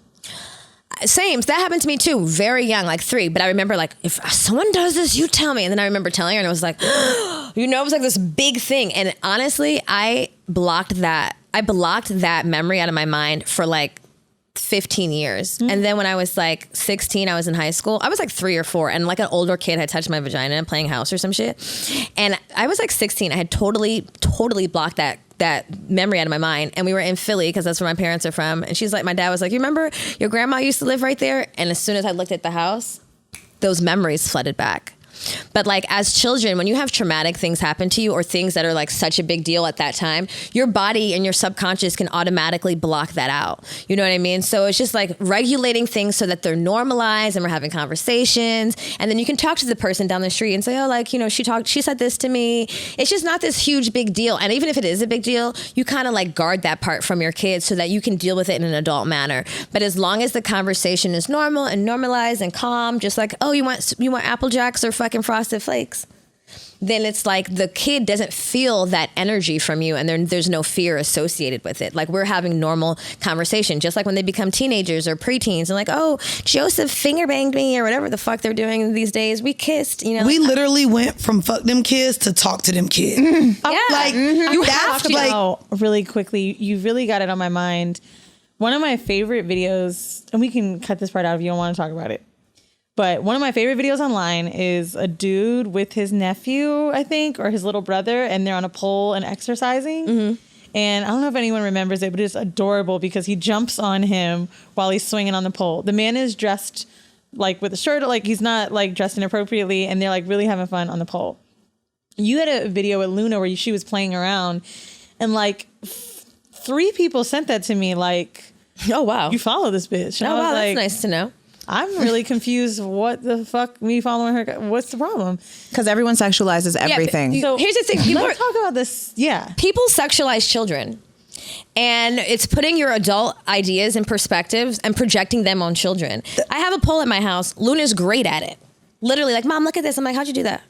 Same. That happened to me too. Very young, like 3. But I remember like, if someone does this, you tell me. And then I remember telling her and it was like, you know, it was like this big thing. And honestly, I blocked that memory out of my mind for like 15 years. And then when I was like 16, I was in high school. I was like 3 or 4 and like an older kid had touched my vagina playing house or some shit. And I was like 16. I had totally blocked that memory out of my mind. And we were in Philly because that's where my parents are from. And she's like, my dad was like, you remember your grandma used to live right there? And as soon as I looked at the house, those memories flooded back. But like as children, when you have traumatic things happen to you or things that are like such a big deal at that time, your body and your subconscious can automatically block that out. You know what I mean? So it's just like regulating things so that they're normalized and we're having conversations. And then you can talk to the person down the street and say, oh, like, you know, she said this to me. It's just not this huge big deal. And even if it is a big deal, you kind of like guard that part from your kids so that you can deal with it in an adult manner. But as long as the conversation is normal and normalized and calm, just like, oh, you want Apple Jacks or fucking Frosted Flakes, then it's like the kid doesn't feel that energy from you and there's no fear associated with it. Like we're having normal conversation, just like when they become teenagers or preteens and like, oh, Joseph finger banged me or whatever the fuck they're doing these days. We kissed, you know. We literally went from fuck them kids to talk to them kids. Yeah. Like You that's talked like about really quickly. You really got it on my mind. One of my favorite videos, and we can cut this part out if you don't want to talk about it. But one of my favorite videos online is a dude with his nephew, I think, or his little brother, and they're on a pole and exercising. Mm-hmm. And I don't know if anyone remembers it, but it's adorable because he jumps on him while he's swinging on the pole. The man is dressed like with a shirt, like he's not like dressed inappropriately, and they're like really having fun on the pole. You had a video with Luna where she was playing around, and like 3 people sent that to me, like, oh wow, you follow this bitch. And oh I was wow, like, that's nice to know. I'm really confused. What the fuck? Me following her? What's the problem? Because everyone sexualizes everything. So here's the thing. Let's talk about this. Yeah. People sexualize children. And it's putting your adult ideas and perspectives and projecting them on children. I have a pole at my house. Luna's great at it. Literally like, Mom, look at this. I'm like, how'd you do that?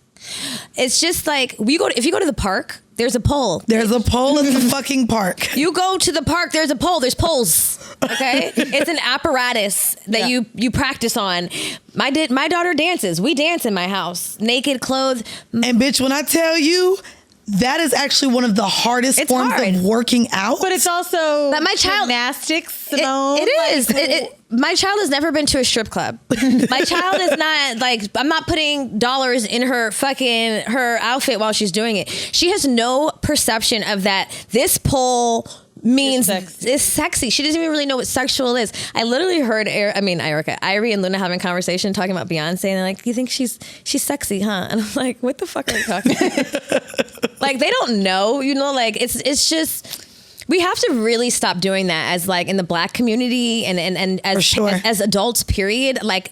It's just like, if you go to the park, there's a pole. there's a pole in the fucking park. You go to the park, there's a pole. There's poles. Okay? It's an apparatus that you practice on. My daughter dances. We dance in my house. Naked, clothed. And bitch, when I tell you, that is actually one of the hardest forms of working out. But it's also But my child- gymnastics. It is. My child has never been to a strip club. My child is not like, I'm not putting dollars in her outfit while she's doing it. She has no perception of that. This pole means it's sexy. She doesn't even really know what sexual is. I literally heard Erica, Irie and Luna having a conversation talking about Beyonce, and they're like, you think she's sexy, huh? And I'm like, what the fuck are you talking about? Like, they don't know, you know, like it's just, we have to really stop doing that as like in the Black community and as adults, period. Like,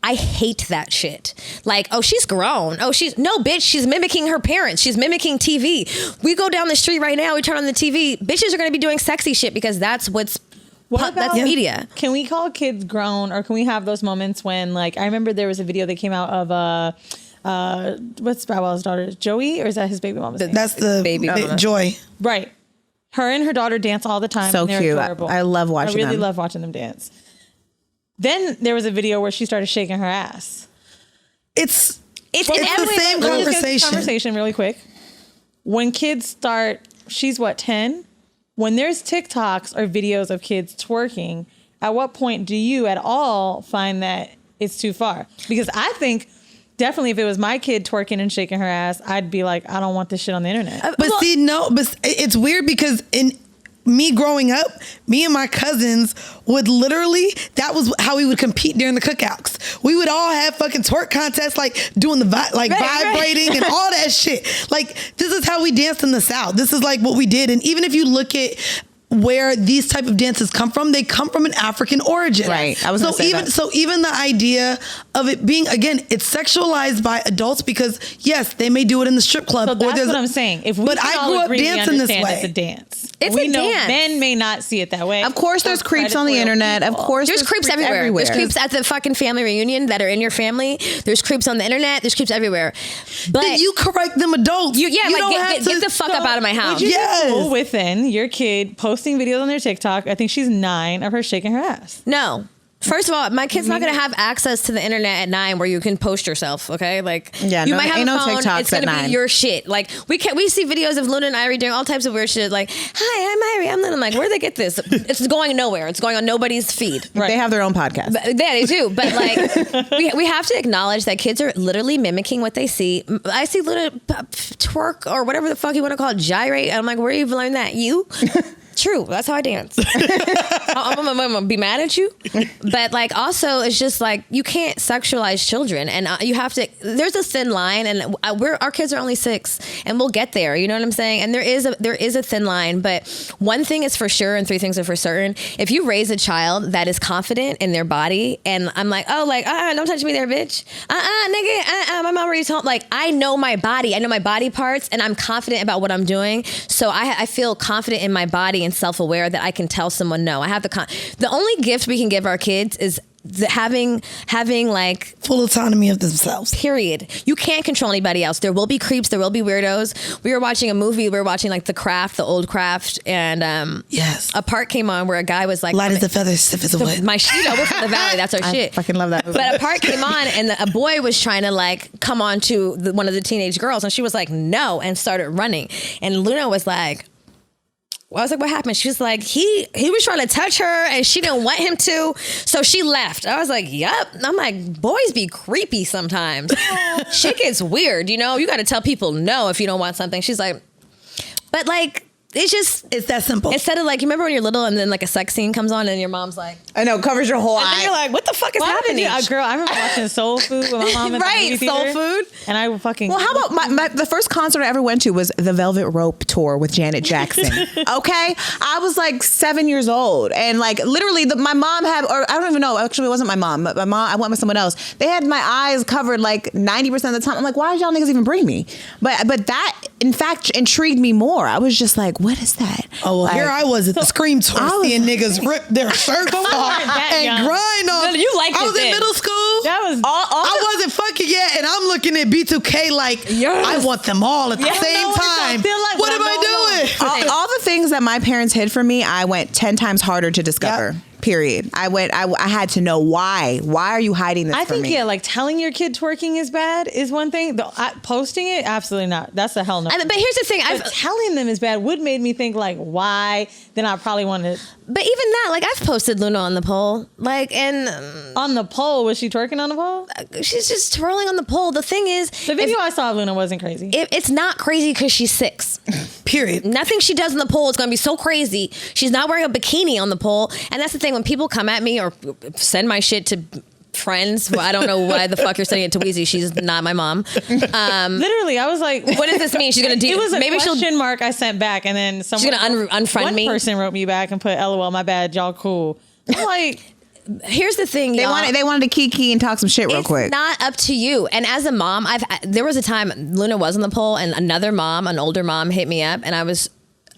I hate that shit. Like, oh, she's grown. Oh, no, bitch, she's mimicking her parents. She's mimicking TV. We go down the street right now, we turn on the TV. Bitches are going to be doing sexy shit because that's that's media. Can we call kids grown, or can we have those moments when, like, I remember there was a video that came out of what's Bow Wow's daughter, Joey, or is that his baby mama's name? That's the baby mama. Joy. Right. Her and her daughter dance all the time. So and cute. Adorable. I love watching them. I really love watching them dance. Then there was a video where she started shaking her ass. It's the same conversation. Really quick. When kids start, she's what, 10? When there's TikToks or videos of kids twerking, at what point do you at all find that it's too far? Because I think definitely if it was my kid twerking and shaking her ass, I'd be like, I don't want this shit on the internet. But but it's weird because in me growing up, me and my cousins would literally, that was how we would compete during the cookouts. We would all have fucking twerk contests, like doing the vibrating and all that shit. Like, this is how we danced in the South. This is like what we did. And even if you look at where these type of dances come from, they come from an African origin. Right. I was gonna say that. So even the idea of it being, again, it's sexualized by adults because yes, they may do it in the strip club. So that's what I'm saying. If we but can I all grew up agree, dancing this way. It's a dance. It's we a know dance. men may not see it that way. Of course, there's creeps on the internet. Of course, There's creeps everywhere. There's creeps at the fucking family reunion that are in your family. There's creeps on the internet. There's creeps everywhere. But then you correct them adults. you don't have to get the fuck up out of my house. Would you be cool within your kid posting videos on their TikTok? I think she's 9 of her shaking her ass. No. First of all, my kid's not going to have access to the internet at 9 where you can post yourself. Okay, like you might have a phone. It's going to be your shit. Like we see videos of Luna and Irie doing all types of weird shit. Like, hi, I'm Irie. I'm Luna. I'm like, where'd they get this? It's going nowhere. It's going on nobody's feed. Right. They have their own podcast. Yeah, they do. But like, we have to acknowledge that kids are literally mimicking what they see. I see Luna twerk or whatever the fuck you want to call it, gyrate. I'm like, where you learned that? You. True. That's how I dance. I'm gonna be mad at you. But like, also, it's just like, you can't sexualize children, and you have to, there's a thin line, and our kids are only 6 and we'll get there. You know what I'm saying? And there is a thin line, but one thing is for sure. And 3 things are for certain. If you raise a child that is confident in their body, and I'm like, oh, like, don't touch me there, bitch. Nigga, my mom already told, like, I know my body. I know my body parts, and I'm confident about what I'm doing. So I feel confident in my body and self-aware that I can tell someone no. I have the only gift we can give our kids is having like full autonomy of themselves. Period. You can't control anybody else. There will be creeps. There will be weirdos. We were watching a movie. We were watching like The Craft, the old Craft, and yes, a part came on where a guy was like, light as a feather, stiff as a wood. My sheet over from the valley. That's our shit. I fucking love that movie. But a part came on, and a boy was trying to like come on to one of the teenage girls, and she was like, no, and started running. And Luna was like, I was like, what happened? She was like, he was trying to touch her and she didn't want him to. So she left. I was like, yep. I'm like, boys be creepy sometimes. Shit gets weird, you know? You got to tell people no if you don't want something. She's like, but like, it's that simple. Instead of like, you remember when you're little and then like a sex scene comes on and your mom's like, I know, covers your whole eye. And you're like, what the fuck is happening? Girl, I remember watching Soul Food with my mom at the movie theater. Soul Food. And I would fucking. Well, how about the first concert I ever went to was the Velvet Rope tour with Janet Jackson. Okay, I was like 7 years old, and like literally, my mom had, or I don't even know. Actually, it wasn't my mom. But my mom, I went with someone else. They had my eyes covered like 90% of the time. I'm like, why did y'all niggas even bring me? But that, in fact, intrigued me more. I was just like, what is that? Oh, well, here I was at the Scream tour seeing niggas rip their shirts off and grind on. You liked it. I was in middle school. That was I wasn't fucking yet, and I'm looking at B2K like, I want them all at the same time. What am I doing? All the things that my parents hid from me, I went 10 times harder to discover. Yep. Period. I had to know why. Why are you hiding this from me? Yeah, like telling your kid twerking is bad is one thing. Posting it, absolutely not. That's a hell no. But here's the thing. Telling them is bad would made me think like, why? Then I probably wanted. But even that, like I've posted Luna on the pole. Like, and on the pole, was she twerking on the pole? She's just twirling on the pole. The thing is, the video I saw of Luna wasn't crazy. It's not crazy because she's 6. Period. Nothing she does on the pole is going to be so crazy. She's not wearing a bikini on the pole. And that's the thing. When people come at me or send my shit to friends, well, I don't know why the fuck you're sending it to Weezy. She's not my mom. Literally, I was like, what does this mean? She's gonna do? It was a question mark I sent back, and then she's gonna unfriend me. One person wrote me back and put, "LOL, my bad, y'all cool." I'm like, here's the thing, they wanted to kiki and talk some shit real quick. It's not up to you. And as a mom, there was a time Luna was on the pole, and another mom, an older mom, hit me up, and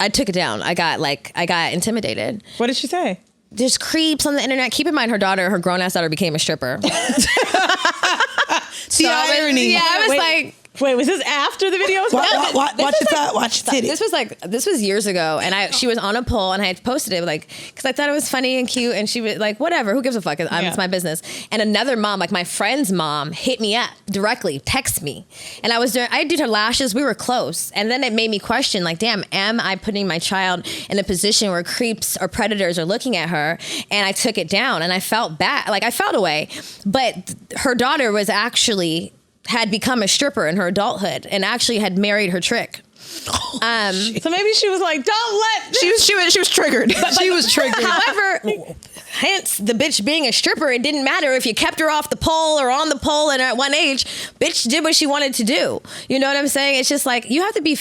I took it down. I got intimidated. What did she say? There's creeps on the internet. Keep in mind, her grown-ass daughter became a stripper. See, irony. Yeah, I was like... Wait, was this after the video? Watch your titty. This was years ago, and she was on a pole, and I had posted it because I thought it was funny and cute, and she was like, whatever, who gives a fuck? It's my business. And another mom, like my friend's mom, hit me up directly, text me, and I did her lashes. We were close, and then it made me question, like, damn, am I putting my child in a position where creeps or predators are looking at her? And I took it down, and I felt bad, like I felt away, but her daughter was actually had become a stripper in her adulthood and actually had married her trick. So maybe she was like, "Don't let." She was triggered. She was triggered. However, hence the bitch being a stripper, it didn't matter if you kept her off the pole or on the pole, and at one age, bitch did what she wanted to do. You know what I'm saying? It's just like you have to be.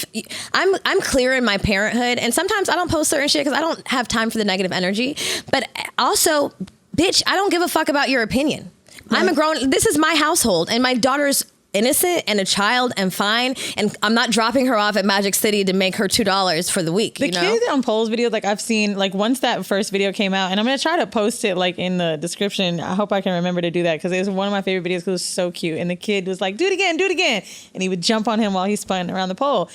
I'm clear in my parenthood, and sometimes I don't post certain shit because I don't have time for the negative energy. But also, bitch, I don't give a fuck about your opinion. I'm a grown. This is my household, and my daughter's innocent and a child and fine, and I'm not dropping her off at Magic City to make her $2 for the week. The you know? kids on polls videos, like I've seen, like once that first video came out, and I'm gonna try to post it like in the description. I hope I can remember to do that because it was one of my favorite videos because it was so cute. And the kid was like, "Do it again," and he would jump on him while he spun around the pole.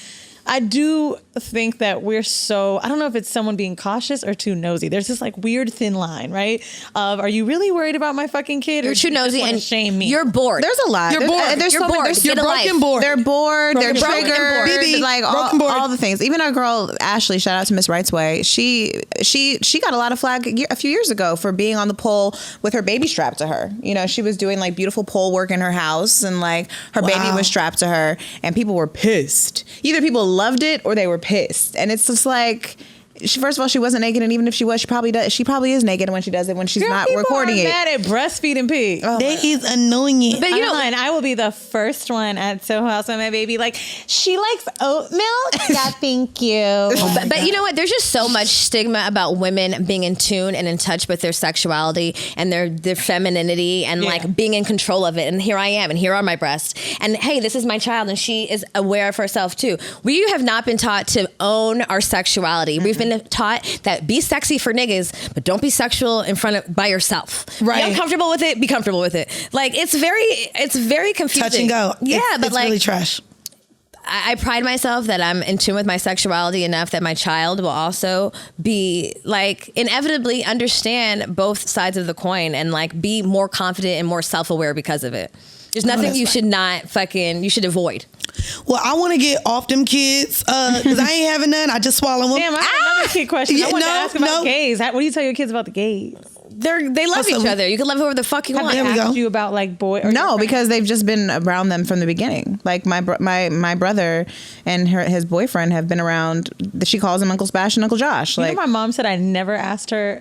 I do think that we're so, I don't know if it's someone being cautious or too nosy. There's this like weird thin line, right? Of, are you really worried about my fucking kid? You're too nosy and shame me. You're bored. There's a lot. You're bored. There's You're so many. bored. There's You're Get a broken life. bored. They're bored. They're Broken triggered. bored. BB, Like broken bored. all the things. Even our girl Ashley, shout out to Miss Right's Way. She got a lot of flack a few years ago for being on the pole with her baby strapped to her. You know, she was doing like beautiful pole work in her house, and like her baby was strapped to her, and people were pissed. Either people loved it or they were pissed, and it's just like. First of all, she wasn't naked, and even if she was, she probably is naked when she does it when she's not recording it. Mad at breastfeeding pig. Oh, That is annoying. But you know, And I will be the first one at Soho House with my baby. Like, she likes oat milk. Yeah, thank you. but you know what? There's just so much stigma about women being in tune and in touch with their sexuality and their femininity and like being in control of it. And here I am, and here are my breasts. And hey, this is my child, and she is aware of herself too. We have not been taught to own our sexuality. We've been taught that be sexy for niggas, but don't be sexual in front of by yourself. Right. Be uncomfortable with it. Be comfortable with it. Like it's very confusing. Touch and go. Yeah, but it's like really trash. I pride myself that I'm in tune with my sexuality enough that my child will also be like inevitably understand both sides of the coin and like be more confident and more self-aware because of it. There's nothing you should you should avoid. Well, I want to get off them kids because I ain't having none. I just swallow them. Damn, I have another kid question. I want to ask about no. gays. What do you tell your kids about the gays? They love each other. You can love whoever the fuck you want. There we Asked go. you about like boy? Or No, because they've just been around them from the beginning. Like my brother and his boyfriend have been around. She calls him Uncle Splash and Uncle Josh. You Like know, my mom said I never asked her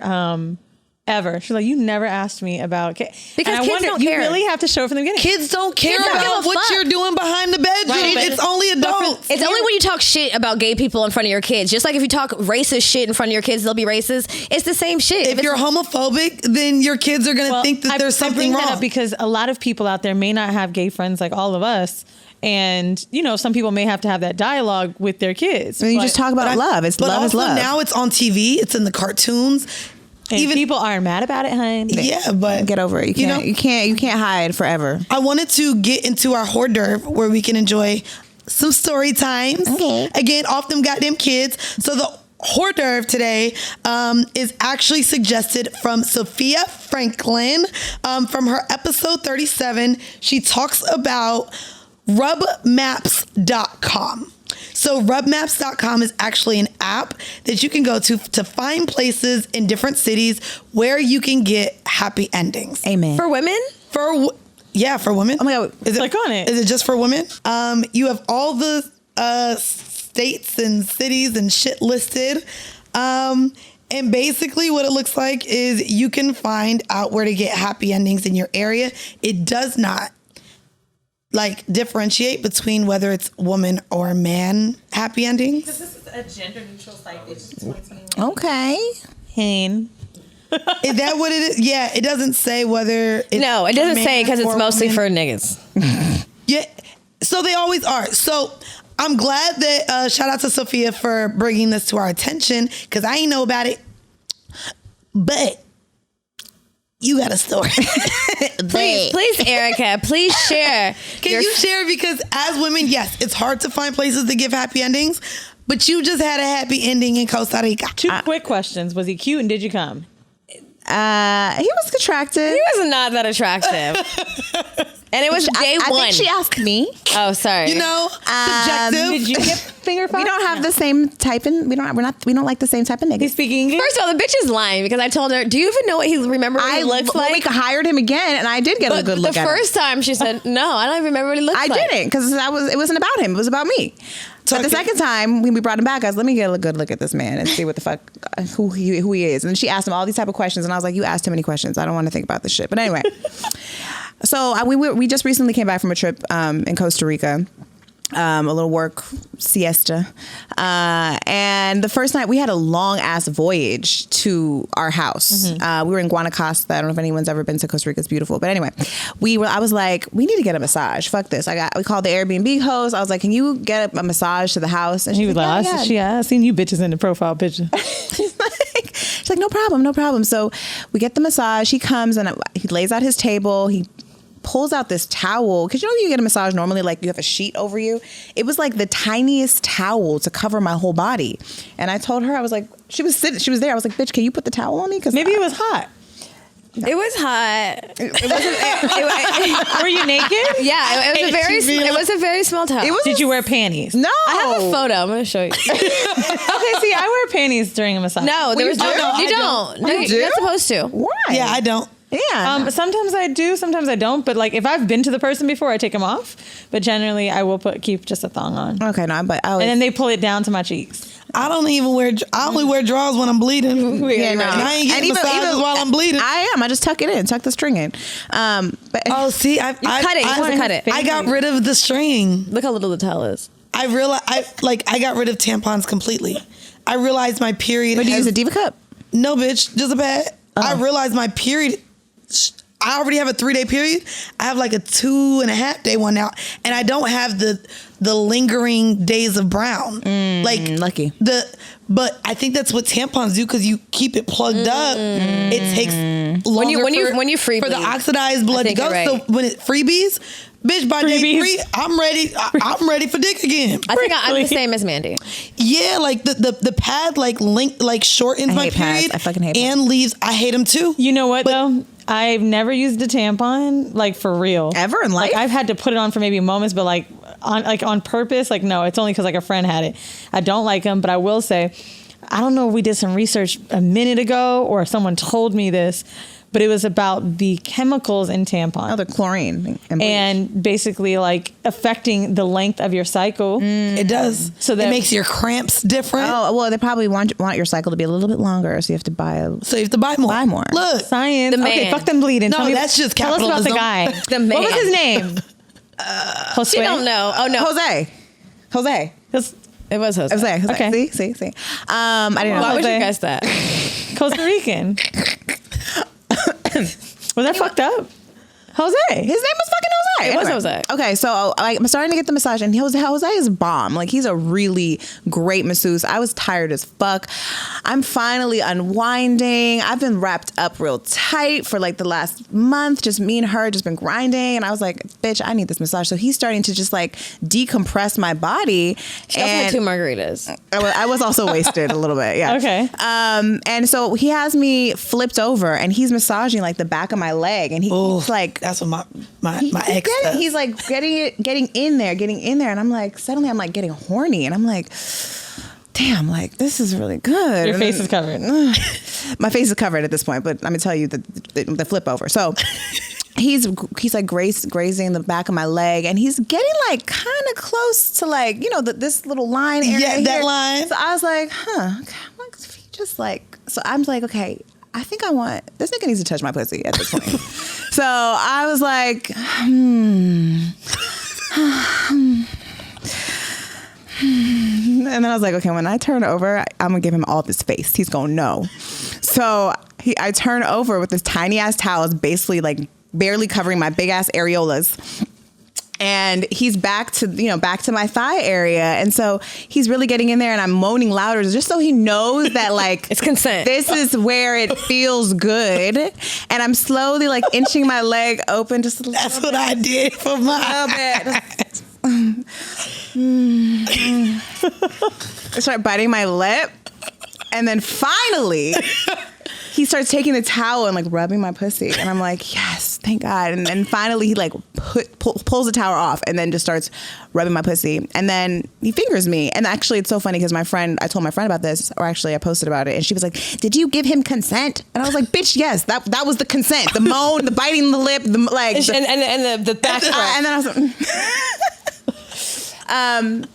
ever. She's like, you never asked me about because and I kids wonder, don't you care. really have to show it from the beginning. Kids don't care Kids don't about give a what fuck. you're doing behind the bedroom. Right, but It's only adults. It's only when you talk shit about gay people in front of your kids. Just like if you talk racist shit in front of your kids, they'll be racist. It's the same shit. If you're homophobic, then your kids are going to think that there's something I bring wrong. that up because a lot of people out there may not have gay friends like all of us. And, you know, some people may have to have that dialogue with their kids. you just talk about love. It's but love is also love. now it's on TV. It's in the cartoons. And Even people aren't mad about it, hun. Yeah, but Get over it. You can't hide forever. I wanted to get into our hors d'oeuvre where we can enjoy some story times. Okay. Again, off them goddamn kids. So the hors d'oeuvre today is actually suggested from Sophia Franklin from her episode 37. She talks about rubmaps.com. So rubmaps.com is actually an app that you can go to find places in different cities where you can get happy endings. Amen. for women. For women. Oh my God. Click on it. Is it just for women? You have all the states and cities and shit listed. And basically what it looks like is you can find out where to get happy endings in your area. It does not differentiate between whether it's woman or man happy endings. This is a gender neutral site. It's 2021. Okay. Pain. Is that what it is? Yeah, it doesn't say whether it's No, it doesn't man say because it's or mostly woman. for niggas. Yeah, so they always are. So I'm glad that shout out to Sophia for bringing this to our attention because I ain't know about it. But you got a story. Please, Erica, please share. Can you share? Because as women, yes, it's hard to find places to give happy endings, but you just had a happy ending in Costa Rica. Two quick questions. Was he cute and did you come? He was attractive. He was not that attractive. And it was day I one. think she asked me. Oh, sorry. You know, subjective. Did you get finger fucked? We don't have the same typing. We don't like the same type of They niggas. speak English? First of all, the bitch is lying because I told her, do you even know what he looks like? Well, we hired him again, and I did get a good look the at him. first time she said, no, I don't even remember what he looks I like. didn't, because it wasn't about him. It was about me. But the second time when we brought him back, I was, let me get a good look at this man and see what the fuck, who he is. And she asked him all these type of questions, and I was like, you asked too many questions. I don't want to think about this shit. But anyway, so we just recently came back from a trip in Costa Rica. A little work siesta. And the first night we had a long ass voyage to our house. We were in Guanacaste. I don't know if anyone's ever been to Costa Rica. It's beautiful. But anyway, I was like, we need to get a massage. Fuck this. We called the Airbnb host. I was like, can you get a massage to the house? And He was like, I seen you bitches in the profile picture. She's like, no problem. So we get the massage. He comes and he lays out his table. He pulls out this towel, because you get a massage normally, like you have a sheet over you. It was like the tiniest towel to cover my whole body. And I told her, I was like, she was there. I was like, bitch, can you put the towel on me? Because Maybe it was hot. It was hot. It Were you naked? yeah, it was a very small towel. Did you wear panties? No. I have a photo. I'm going to show you. Okay, see, I wear panties during a massage. No, there was no, I you don't. No, You do? you're not supposed to. Why? Yeah, I don't. Yeah. Sometimes I do, sometimes I don't. But like if I've been to the person before, I take them off. But generally, I will keep just a thong on. Okay, no, but I was, And then they pull it down to my cheeks. I only wear drawers when I'm bleeding. Yeah, no. And I ain't getting massages while I'm bleeding. I am. I just tuck it in, tuck the string in. But Oh, see, I cut it. You have to cut it. I got rid of the string. Look how little the towel is. I realized, I got rid of tampons completely. I realized my period. do you use a Diva cup? No, bitch, just a pad. I realized my period. I already have a 3-day period. I have like a 2.5 day one now, and I don't have the lingering days of brown. Lucky. But I think that's what tampons do, because you keep it plugged up. It takes longer when you free for the bleed. oxidized blood to think go. you're right. So when it freebies, bitch, by day Freebies. 3, I'm ready. I'm ready for dick again. I think I'm the same as Mandii. Yeah, like the pad shortens I my hate pads. period. I fucking hate and leaves. I hate them too. You know what though? I've never used a tampon, like for real. Ever in life? Like I've had to put it on for maybe moments, but like on purpose, like no, it's only because like a friend had it. I don't like them, but I will say, I don't know if we did some research a minute ago or someone told me this, but it was about the chemicals in tampons. Oh, the chlorine. And bleach. And basically like affecting the length of your cycle. It does. So it that- makes your cramps different. Oh, well, they probably want your cycle to be a little bit longer, so you have to buy So you have to buy more. Buy more. Look, Science. The Okay, man. fuck them bleeding. No, that's just Tell us about the capitalism. guy. The man. What was his name? Josue? She don't know. Oh no, Jose. it was Jose. Jose. Okay. See. I didn't know. Why would you Jose. guess that? Costa Rican. Was that fucked up? Jose. His name was fucking Jose. It was Jose. Okay, so I'm starting to get the massage, and Jose is bomb. Like, he's a really great masseuse. I was tired as fuck. I'm finally unwinding. I've been wrapped up real tight for like the last month. Just me and her just been grinding, and I was like, bitch, I need this massage. So he's starting to just like decompress my body. She also had 2 margaritas. I was also wasted a little bit. Yeah. Okay. And so he has me flipped over, and he's massaging like the back of my leg, and he's like. That's what my ex does. He's like getting in there, and I'm like, suddenly I'm like getting horny, and I'm like, damn, like this is really good. Your face is covered. My face is covered at this point, but let me tell you the flip over. So he's like grazing the back of my leg, and he's getting like kind of close to like, you know, this little line area. Yeah, that here. line. So I was like, just like, so I'm like, okay, I think this nigga needs to touch my pussy at this point. So I was like, and then I was like, okay, when I turn over, I'm gonna give him all this face. He's gonna know. So I turn over with this tiny ass towel, it's basically like barely covering my big ass areolas. And he's back to my thigh area. And so he's really getting in there, and I'm moaning louder just so he knows that like It's consent. This is where it feels good. And I'm slowly like inching my leg open just a little That's what I did for my. I start biting my lip. And then finally he starts taking the towel and like rubbing my pussy, and I'm like, yes, thank God. And then finally he like pulls the towel off and then just starts rubbing my pussy, and then he fingers me. And actually it's so funny because I told my friend about this, or actually I posted about it, and she was like, did you give him consent? And I was like, bitch, yes, that was the consent. The moan, the biting the lip, the like, and the back and then I was like,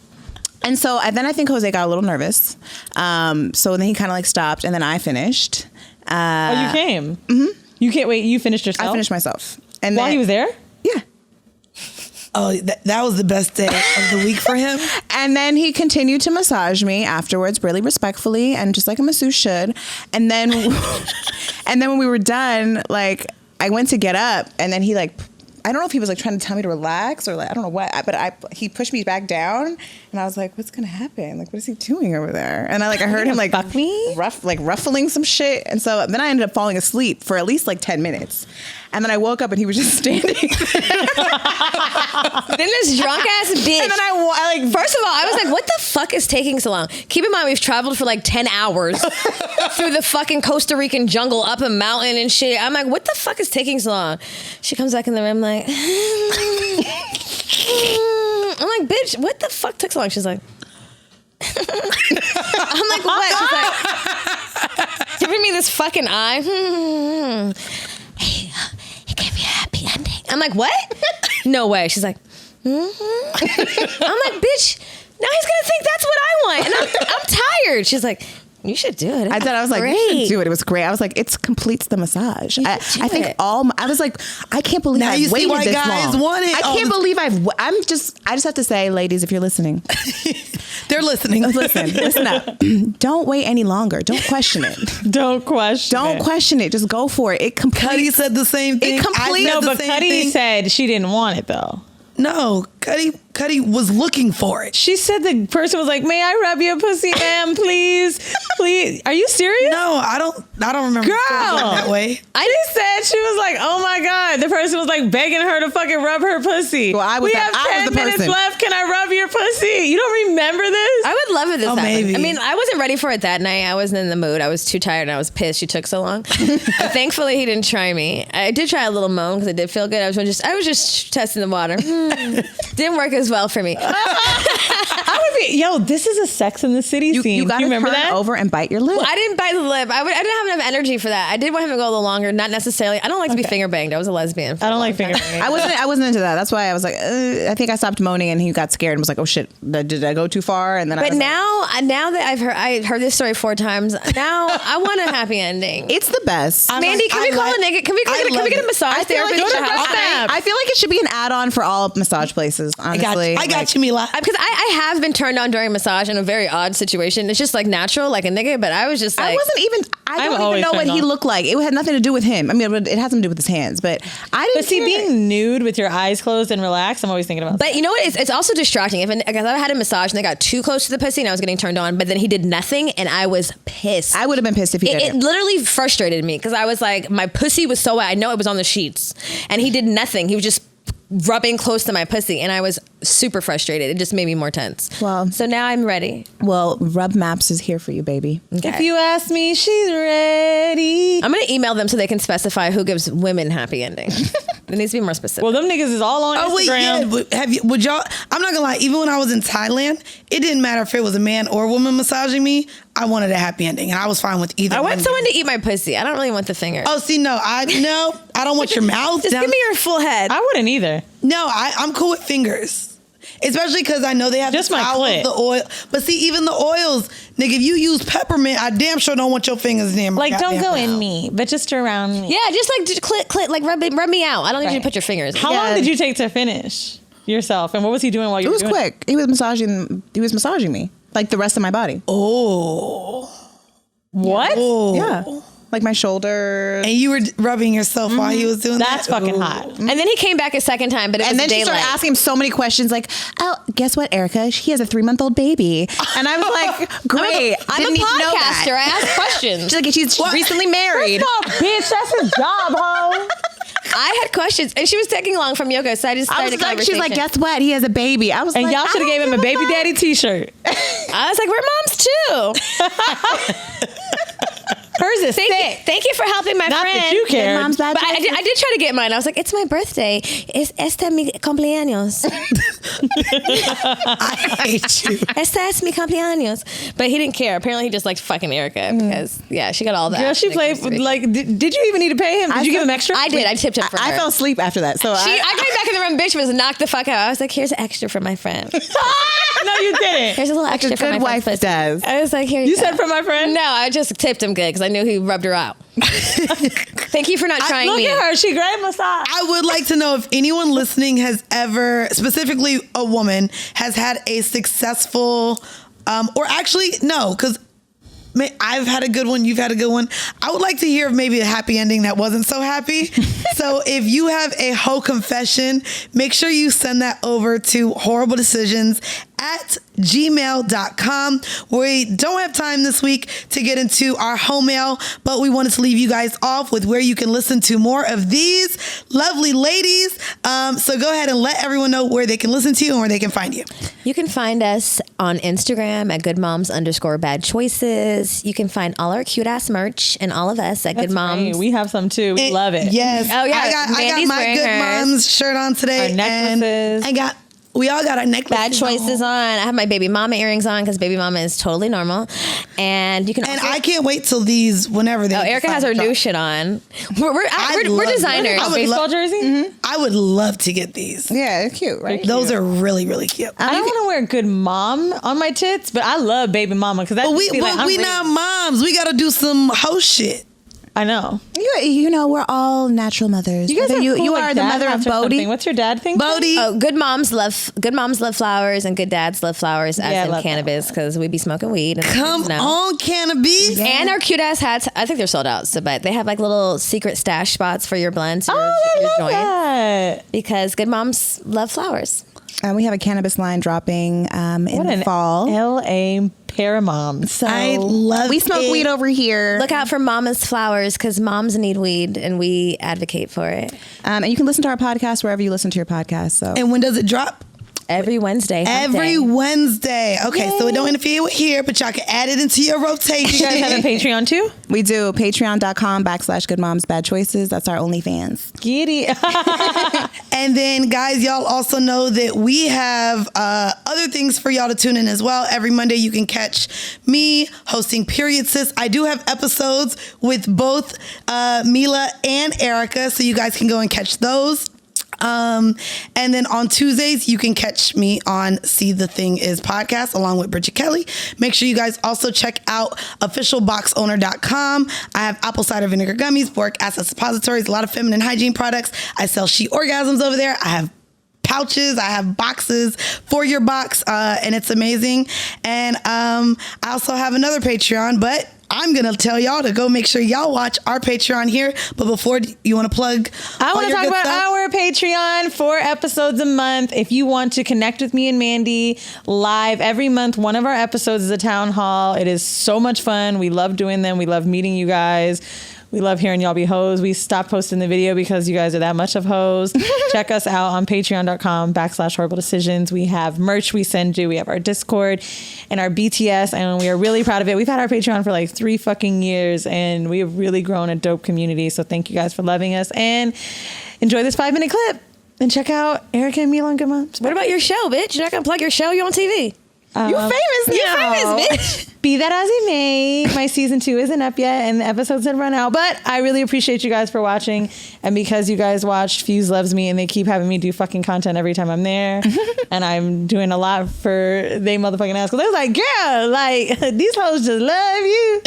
and so then I think Jose got a little nervous. So then he kind of like stopped, and then I finished. You came? Mm-hmm. You can't wait. You finished yourself? I finished myself. And while he was there? Yeah. Oh, that was the best day of the week for him. And then he continued to massage me afterwards, really respectfully, and just like a masseuse should. And then when we were done, like I went to get up, and then he like, I don't know if he was like trying to tell me to relax or like, I don't know what, but he pushed me back down, and I was like, what's gonna happen? Like, what is he doing over there? And I heard him like fuck me? ruffling some shit. And so then I ended up falling asleep for at least like 10 minutes. And then I woke up and he was just standing there. Then this drunk ass bitch. And then I like, first of all, I was like, what the fuck is taking so long? Keep in mind, we've traveled for like 10 hours through the fucking Costa Rican jungle, up a mountain and shit. I'm like, what the fuck is taking so long? She comes back in the room like, I'm like, bitch, what the fuck took so long? She's like, I'm like, what? She's like, giving me this fucking eye. Hey, he gave me a happy ending. I'm like, what? No way. She's like, I'm like, bitch, now he's gonna think that's what I want, and I'm tired. She's like, you should do it. I thought, I was like, you should do it. It was great. I was like, it completes the massage. I think I was like, I can't believe Now I've you see waited why this guys long. want it. I can't believe I just have to say, ladies, if you're listening, They're listening. listen up. Don't wait any longer. Don't question it. Don't question it. Just go for it. It completes. Cuddy said the same thing. It completes. No, but Cuddy said she didn't want it though. No, Cuddy was looking for it. She said the person was like, "May I rub your pussy, ma'am, please, please." Are you serious? No, I don't remember Girl, that way. I just said she was like, "Oh my god!" The person was like begging her to fucking rub her pussy. Well, we have 10 minutes left. Can I rub your pussy? You don't remember this? I would love it this time. Maybe. I mean, I wasn't ready for it that night. I wasn't in the mood. I was too tired and I was pissed she took so long. But thankfully, he didn't try me. I did try a little moan because it did feel good. I was just testing the water. Didn't work as well for me. I would be, this is a Sex in the City scene. You got to remember turn that? over and bite your lip. Well, I didn't bite the lip. I didn't have enough energy for that. I did want him to go a little longer. Not necessarily. I don't like to be finger banged. I was a lesbian. I don't like finger banging. I wasn't into that. That's why I was like, I think I stopped moaning, and he got scared and was like, oh shit, did I go too far? And then but now that I've heard this story 4 times, now I want a happy ending. It's the best. Mandii, can we call a nigga? Can we get a massage therapist? I feel like it should be an add-on for all massage places, honestly. I got you, Mila. Because I have been turned on during massage in a very odd situation. It's just like natural, like a nigga, but I was just like... I don't even know what he looked like. It had nothing to do with him. I mean, it has something to do with his hands, but I didn't care. Being nude with your eyes closed and relaxed, I'm always thinking about that. But you know what? It's also distracting. If I had a massage and they got too close to the pussy and I was getting turned on, but then he did nothing and I was pissed. I would have been pissed if he did it. It literally frustrated me because I was like, my pussy was so wet. I know it was on the sheets and he did nothing. He was just rubbing close to my pussy and I was super frustrated. It just made me more tense. Well, so now I'm ready. Well, Rub Maps is here for you, baby. Okay. If you ask me, she's ready. I'm going to email them so they can specify who gives women happy endings. It needs to be more specific. Well, them niggas is all on Instagram. Wait, yeah. Would y'all? I'm not gonna lie. Even when I was in Thailand, it didn't matter if it was a man or a woman massaging me. I wanted a happy ending, and I was fine with either. I want someone to eat my pussy. I don't really want the finger. Oh, see, no, I don't want your mouth. Just give me your full head. I wouldn't either. No, I'm cool with fingers. Especially because I know they have just my clit. The oil. But see, even the oils, nigga, if you use peppermint, I damn sure don't want your fingers near my don't go in me, but just around me. Yeah, just like clit, like rub me out. I don't need you to put your fingers. How long did you take to finish yourself? And what was he doing while you were doing it? It was quick. He was massaging me, like the rest of my body. Oh. What? Oh. Yeah. Like my shoulders. And you were rubbing yourself while he was doing That's that? fucking hot. And then he came back a second time, but it was then daylight. she started asking him so many questions like, oh, guess what, Erica? He has a 3-month-old baby. And I was like, great. I'm a podcaster. I ask questions. She's like, she's recently married. First off, bitch, that's his job, ho. I had questions, and she was taking long from yoga, so I just started a conversation. She's like, guess what? He has a baby. I was and like, y'all should have gave him a baby daddy t-shirt. I was like, we're moms too. Hers is thick. Thank you for helping my Not friend. that you cared. Mom's bad But I did try to get mine. I was like, it's my birthday. Es este mi cumpleaños. I hate you. Este es mi cumpleaños. But he didn't care. Apparently, he just liked fucking Erica because, she got all that. Girl, she played like. Did you even need to pay him? Did you give him extra? I did. I tipped him for her. I fell asleep after that. So I came back in the room, bitch was knocked the fuck out. I was like, here's an extra for my friend. No, you didn't. Here's a little extra for my good wife friend. does. I was like, here you You go. said for my friend? No, I just tipped him good because I knew he rubbed her out. Thank you for not trying Look me. at her. She grabbed my side. I would like to know if anyone listening has ever, specifically a woman, has had a successful, or actually, no, because I've had a good one. You've had a good one. I would like to hear of maybe a happy ending that wasn't so happy. So if you have a hoe confession, make sure you send that over to horribledecisions@gmail.com. We don't have time this week to get into our home mail, but we wanted to leave you guys off with where you can listen to more of these lovely ladies. So go ahead and let everyone know where they can listen to you and where they can find you. You can find us on Instagram at goodmoms_badchoices. You can find all our cute ass merch and all of us at Good Moms. Right. We have some too. We love it. Yes. Oh, yeah. I got Mandy's my wearing Good hers. Moms shirt on today. Our necklaces. And we all got our necklaces. Bad choices on. I have my baby mama earrings on because baby mama is totally normal. And you can And also, I can't wait till these, whenever they. Erica has her new shit on. We're love designers. them. I would Baseball love- jersey? I would love to get these. Yeah, it's cute, right? Those are really, really cute. I don't want to wear good mom on my tits, but I love baby mama because that But we just be like, I'm not moms. We got to do some hoe shit. I know. You know, we're all natural mothers. You guys Whether are you, cool, you like are the dad mother of hats or Bodie. something. What's your dad think? Bodie. Oh, good moms love flowers and good dads love flowers Yeah, I as in love cannabis because we be smoking weed. And Come on, cannabis. And our cute ass hats, I think they're sold out. So, but they have like little secret stash spots for your blends, Oh, I your love joints, that. because good moms love flowers. We have a cannabis line dropping in What the an fall. LA pair of moms. So I love we smoke it. weed over here. Look out for Mama's Flowers because moms need weed and we advocate for it. And you can listen to our podcast wherever you listen to your podcast. So And when does it drop? Every Wednesday. hump Every day. Wednesday. Okay, so it don't interfere with here, but y'all can add it into your rotation. You guys have a Patreon too? we do patreon.com/goodmomsbadchoices. That's our OnlyFans. Giddy. And then, guys, y'all also know that we have other things for y'all to tune in as well. Every Monday, you can catch me hosting Period Sis. I do have episodes with both Mila and Erica, so you guys can go and catch those. And then on Tuesdays, you can catch me on See the Thing Is podcast along with Bridget Kelly. Make sure you guys also check out officialboxowner.com. I have apple cider vinegar gummies, boric acid suppositories, a lot of feminine hygiene products. I sell She Orgasms over there. I have pouches, I have boxes for your box, and it's amazing. And I also have another Patreon, but I'm gonna tell y'all to go make sure y'all watch our Patreon here. But before, you want to plug? I want to talk about stuff? our Patreon, 4 episodes a month. If you want to connect with me and Mandii live every month, one of our episodes is a town hall. It is so much fun. We love doing them. We love meeting you guys. We love hearing y'all be hoes. We stopped posting the video because you guys are that much of hoes. Check us out on patreon.com/horribledecisions. We have merch we send you. We have our Discord and our BTS, and we are really proud of it. We've had our Patreon for like 3 fucking years, and we have really grown a dope community. So thank you guys for loving us, and enjoy this 5-minute clip. And check out Erica and Mila on Good Moms. What about your show, bitch? You're not going to plug your show? You on TV. You famous now. You're famous, bitch. Be that as it may, my season 2 isn't up yet and the episodes have run out, but I really appreciate you guys for watching. And because you guys watch, Fuse loves me and they keep having me do fucking content every time I'm there. And I'm doing a lot for they motherfucking ass. Cause they're like, girl, like these hoes just love you.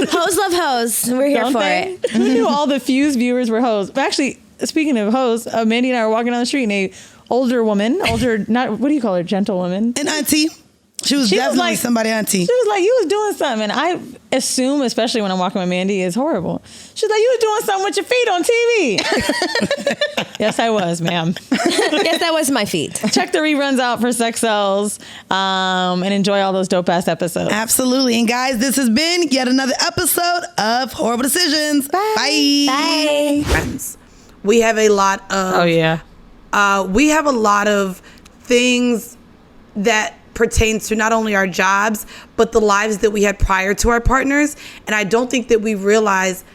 Hoes love hoes. We're here Don't for they? it. Who knew all the Fuse viewers were hoes? But actually, speaking of hoes, Mandii and I were walking down the street and a older woman, not, what do you call her? Gentlewoman. An auntie. She was definitely like, somebody auntie. She was like, you was doing something. And I assume, especially when I'm walking with Mandii, it's horrible. She's like, you was doing something with your feet on TV. Yes, I was, ma'am. Yes, that was my feet. Check the reruns out for Sex Cells and enjoy all those dope ass episodes. Absolutely. And guys, this has been yet another episode of Horrible Decisions. Bye. Bye. Friends, we have a lot of Oh, yeah. we have a lot of things that pertains to not only our jobs, but the lives that we had prior to our partners. And I don't think that we realize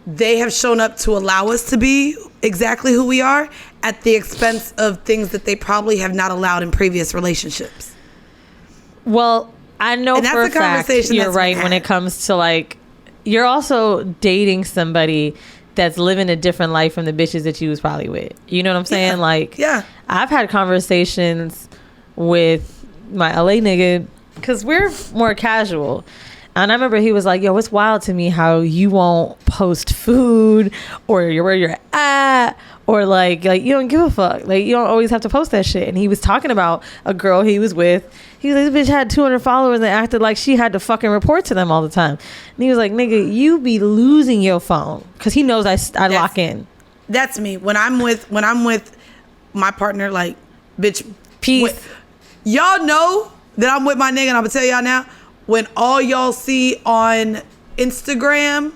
they have shown up to allow us to be exactly who we are at the expense of things that they probably have not allowed in previous relationships. Well, I know And that's for a the fact conversation you're that's right been when had. it comes to like, you're also dating somebody that's living a different life from the bitches that you was probably with. You know what I'm saying? Yeah. Like, Yeah. I've had conversations with my LA nigga because we're more casual. And I remember he was like, yo, it's wild to me how you won't post food or where you're at or like you don't give a fuck. Like, you don't always have to post that shit. And he was talking about a girl he was with. He was like, this bitch had 200 followers and acted like she had to fucking report to them all the time. And he was like, nigga, you be losing your phone. Because he knows I lock in. That's me. When I'm with my partner, like, bitch, Peace. y'all know that I'm with my nigga, and I'm gonna tell y'all now, when all y'all see on Instagram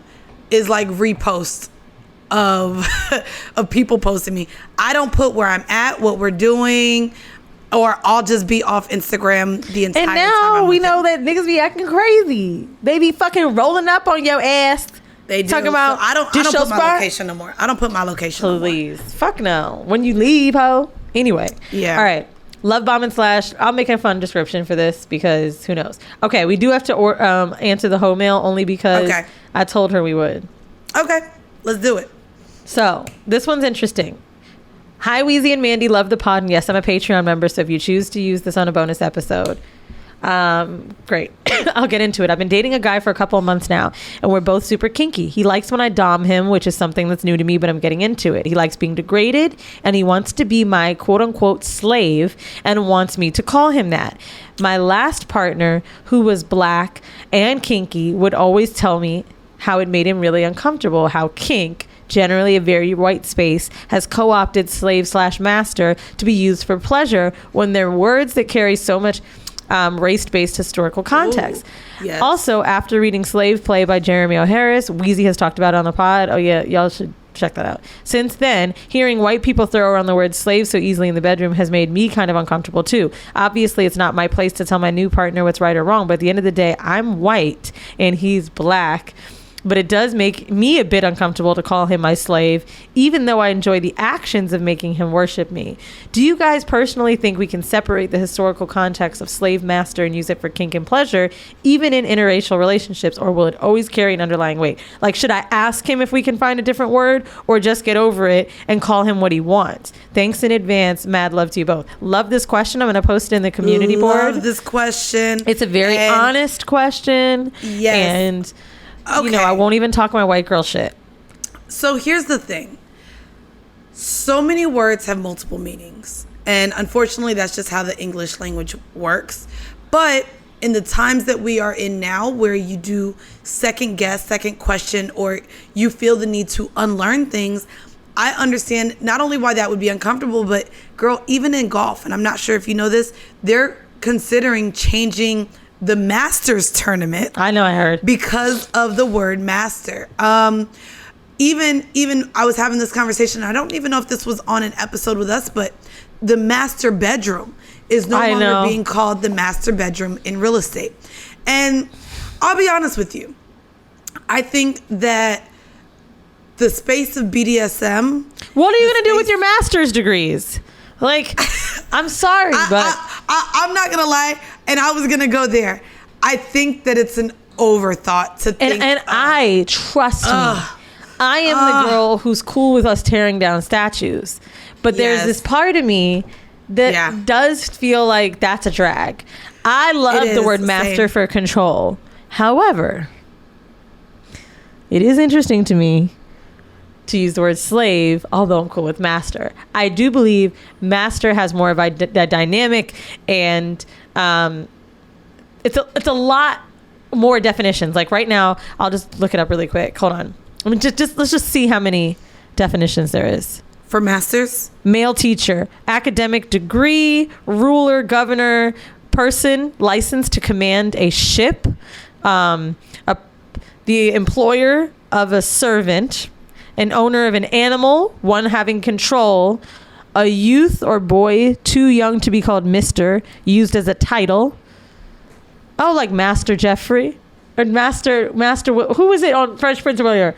is like reposts of of people posting me. I don't put where I'm at, what we're doing, or I'll just be off Instagram the entire And time. now I'm we with know him. that niggas be acting crazy. They be fucking rolling up on your ass. They do. Talking about, So I don't this put your my spot? location no more. I don't put my location no more. Please. Fuck no. When you leave, ho. Anyway. Yeah. All right. Love bomb and slash. I'll make a fun description for this because who knows. Okay. We do have to answer the hoe mail only because Okay. I told her we would. Okay, let's do it. So this one's interesting. Hi, Weezy and Mandii. Love the pod. And yes, I'm a Patreon member. So if you choose to use this on a bonus episode, great. I'll get into it. I've been dating a guy for a couple of months now, and we're both super kinky. He likes when I dom him, which is something that's new to me, but I'm getting into it. He likes being degraded, and he wants to be my quote unquote slave and wants me to call him that. My last partner, who was black and kinky, would always tell me how it made him really uncomfortable, how kink, generally a very white space, has co-opted slave/master to be used for pleasure when they're words that carry so much race-based historical context. Ooh, yes. Also, after reading Slave Play by Jeremy O. Harris, Weezy has talked about it on the pod. Oh yeah, y'all should check that out. Since then, hearing white people throw around the word slave so easily in the bedroom has made me kind of uncomfortable too. Obviously, it's not my place to tell my new partner what's right or wrong, but at the end of the day, I'm white and he's black. But it does make me a bit uncomfortable to call him my slave, even though I enjoy the actions of making him worship me. Do you guys personally think we can separate the historical context of slave master and use it for kink and pleasure, even in interracial relationships, or will it always carry an underlying weight? Like, should I ask him if we can find a different word, or just get over it and call him what he wants? Thanks in advance. Mad love to you both. Love this question. I'm going to post it in the community board. Love this question. It's a very honest question. Yes. And you know, Okay. I won't even talk my white girl shit. So here's the thing. So many words have multiple meanings. And unfortunately, that's just how the English language works. But in the times that we are in now, where you do second guess, second question, or you feel the need to unlearn things, I understand not only why that would be uncomfortable, but girl, even in golf, and I'm not sure if you know this, they're considering changing the Masters tournament. I know, I heard. Because of the word master. Even I was having this conversation. I don't even know if this was on an episode with us, but the master bedroom is no longer being called the master bedroom in real estate. And I'll be honest with you. I think that the space of BDSM. What are you going to do with your master's degrees? Like, I'm sorry, but I'm not going to lie. And I was going to go there. I think that it's an overthought to think. and I trust me. I am the girl who's cool with us tearing down statues. But there's Yes. this part of me that does feel like that's a drag. I love the word master for control. However, it is interesting to me to use the word slave, although I'm cool with master. I do believe master has more of that dynamic, and it's a lot more definitions. Like right now, I'll just look it up really quick. Hold on. I mean, let's just see how many definitions there is. For masters? Male teacher, academic degree, ruler, governor, person licensed to command a ship, the employer of a servant, an owner of an animal, one having control, A youth or boy too young to be called Mr. used as a title. Oh, like Master Jeffrey or Master. Who was it on Fresh Prince earlier?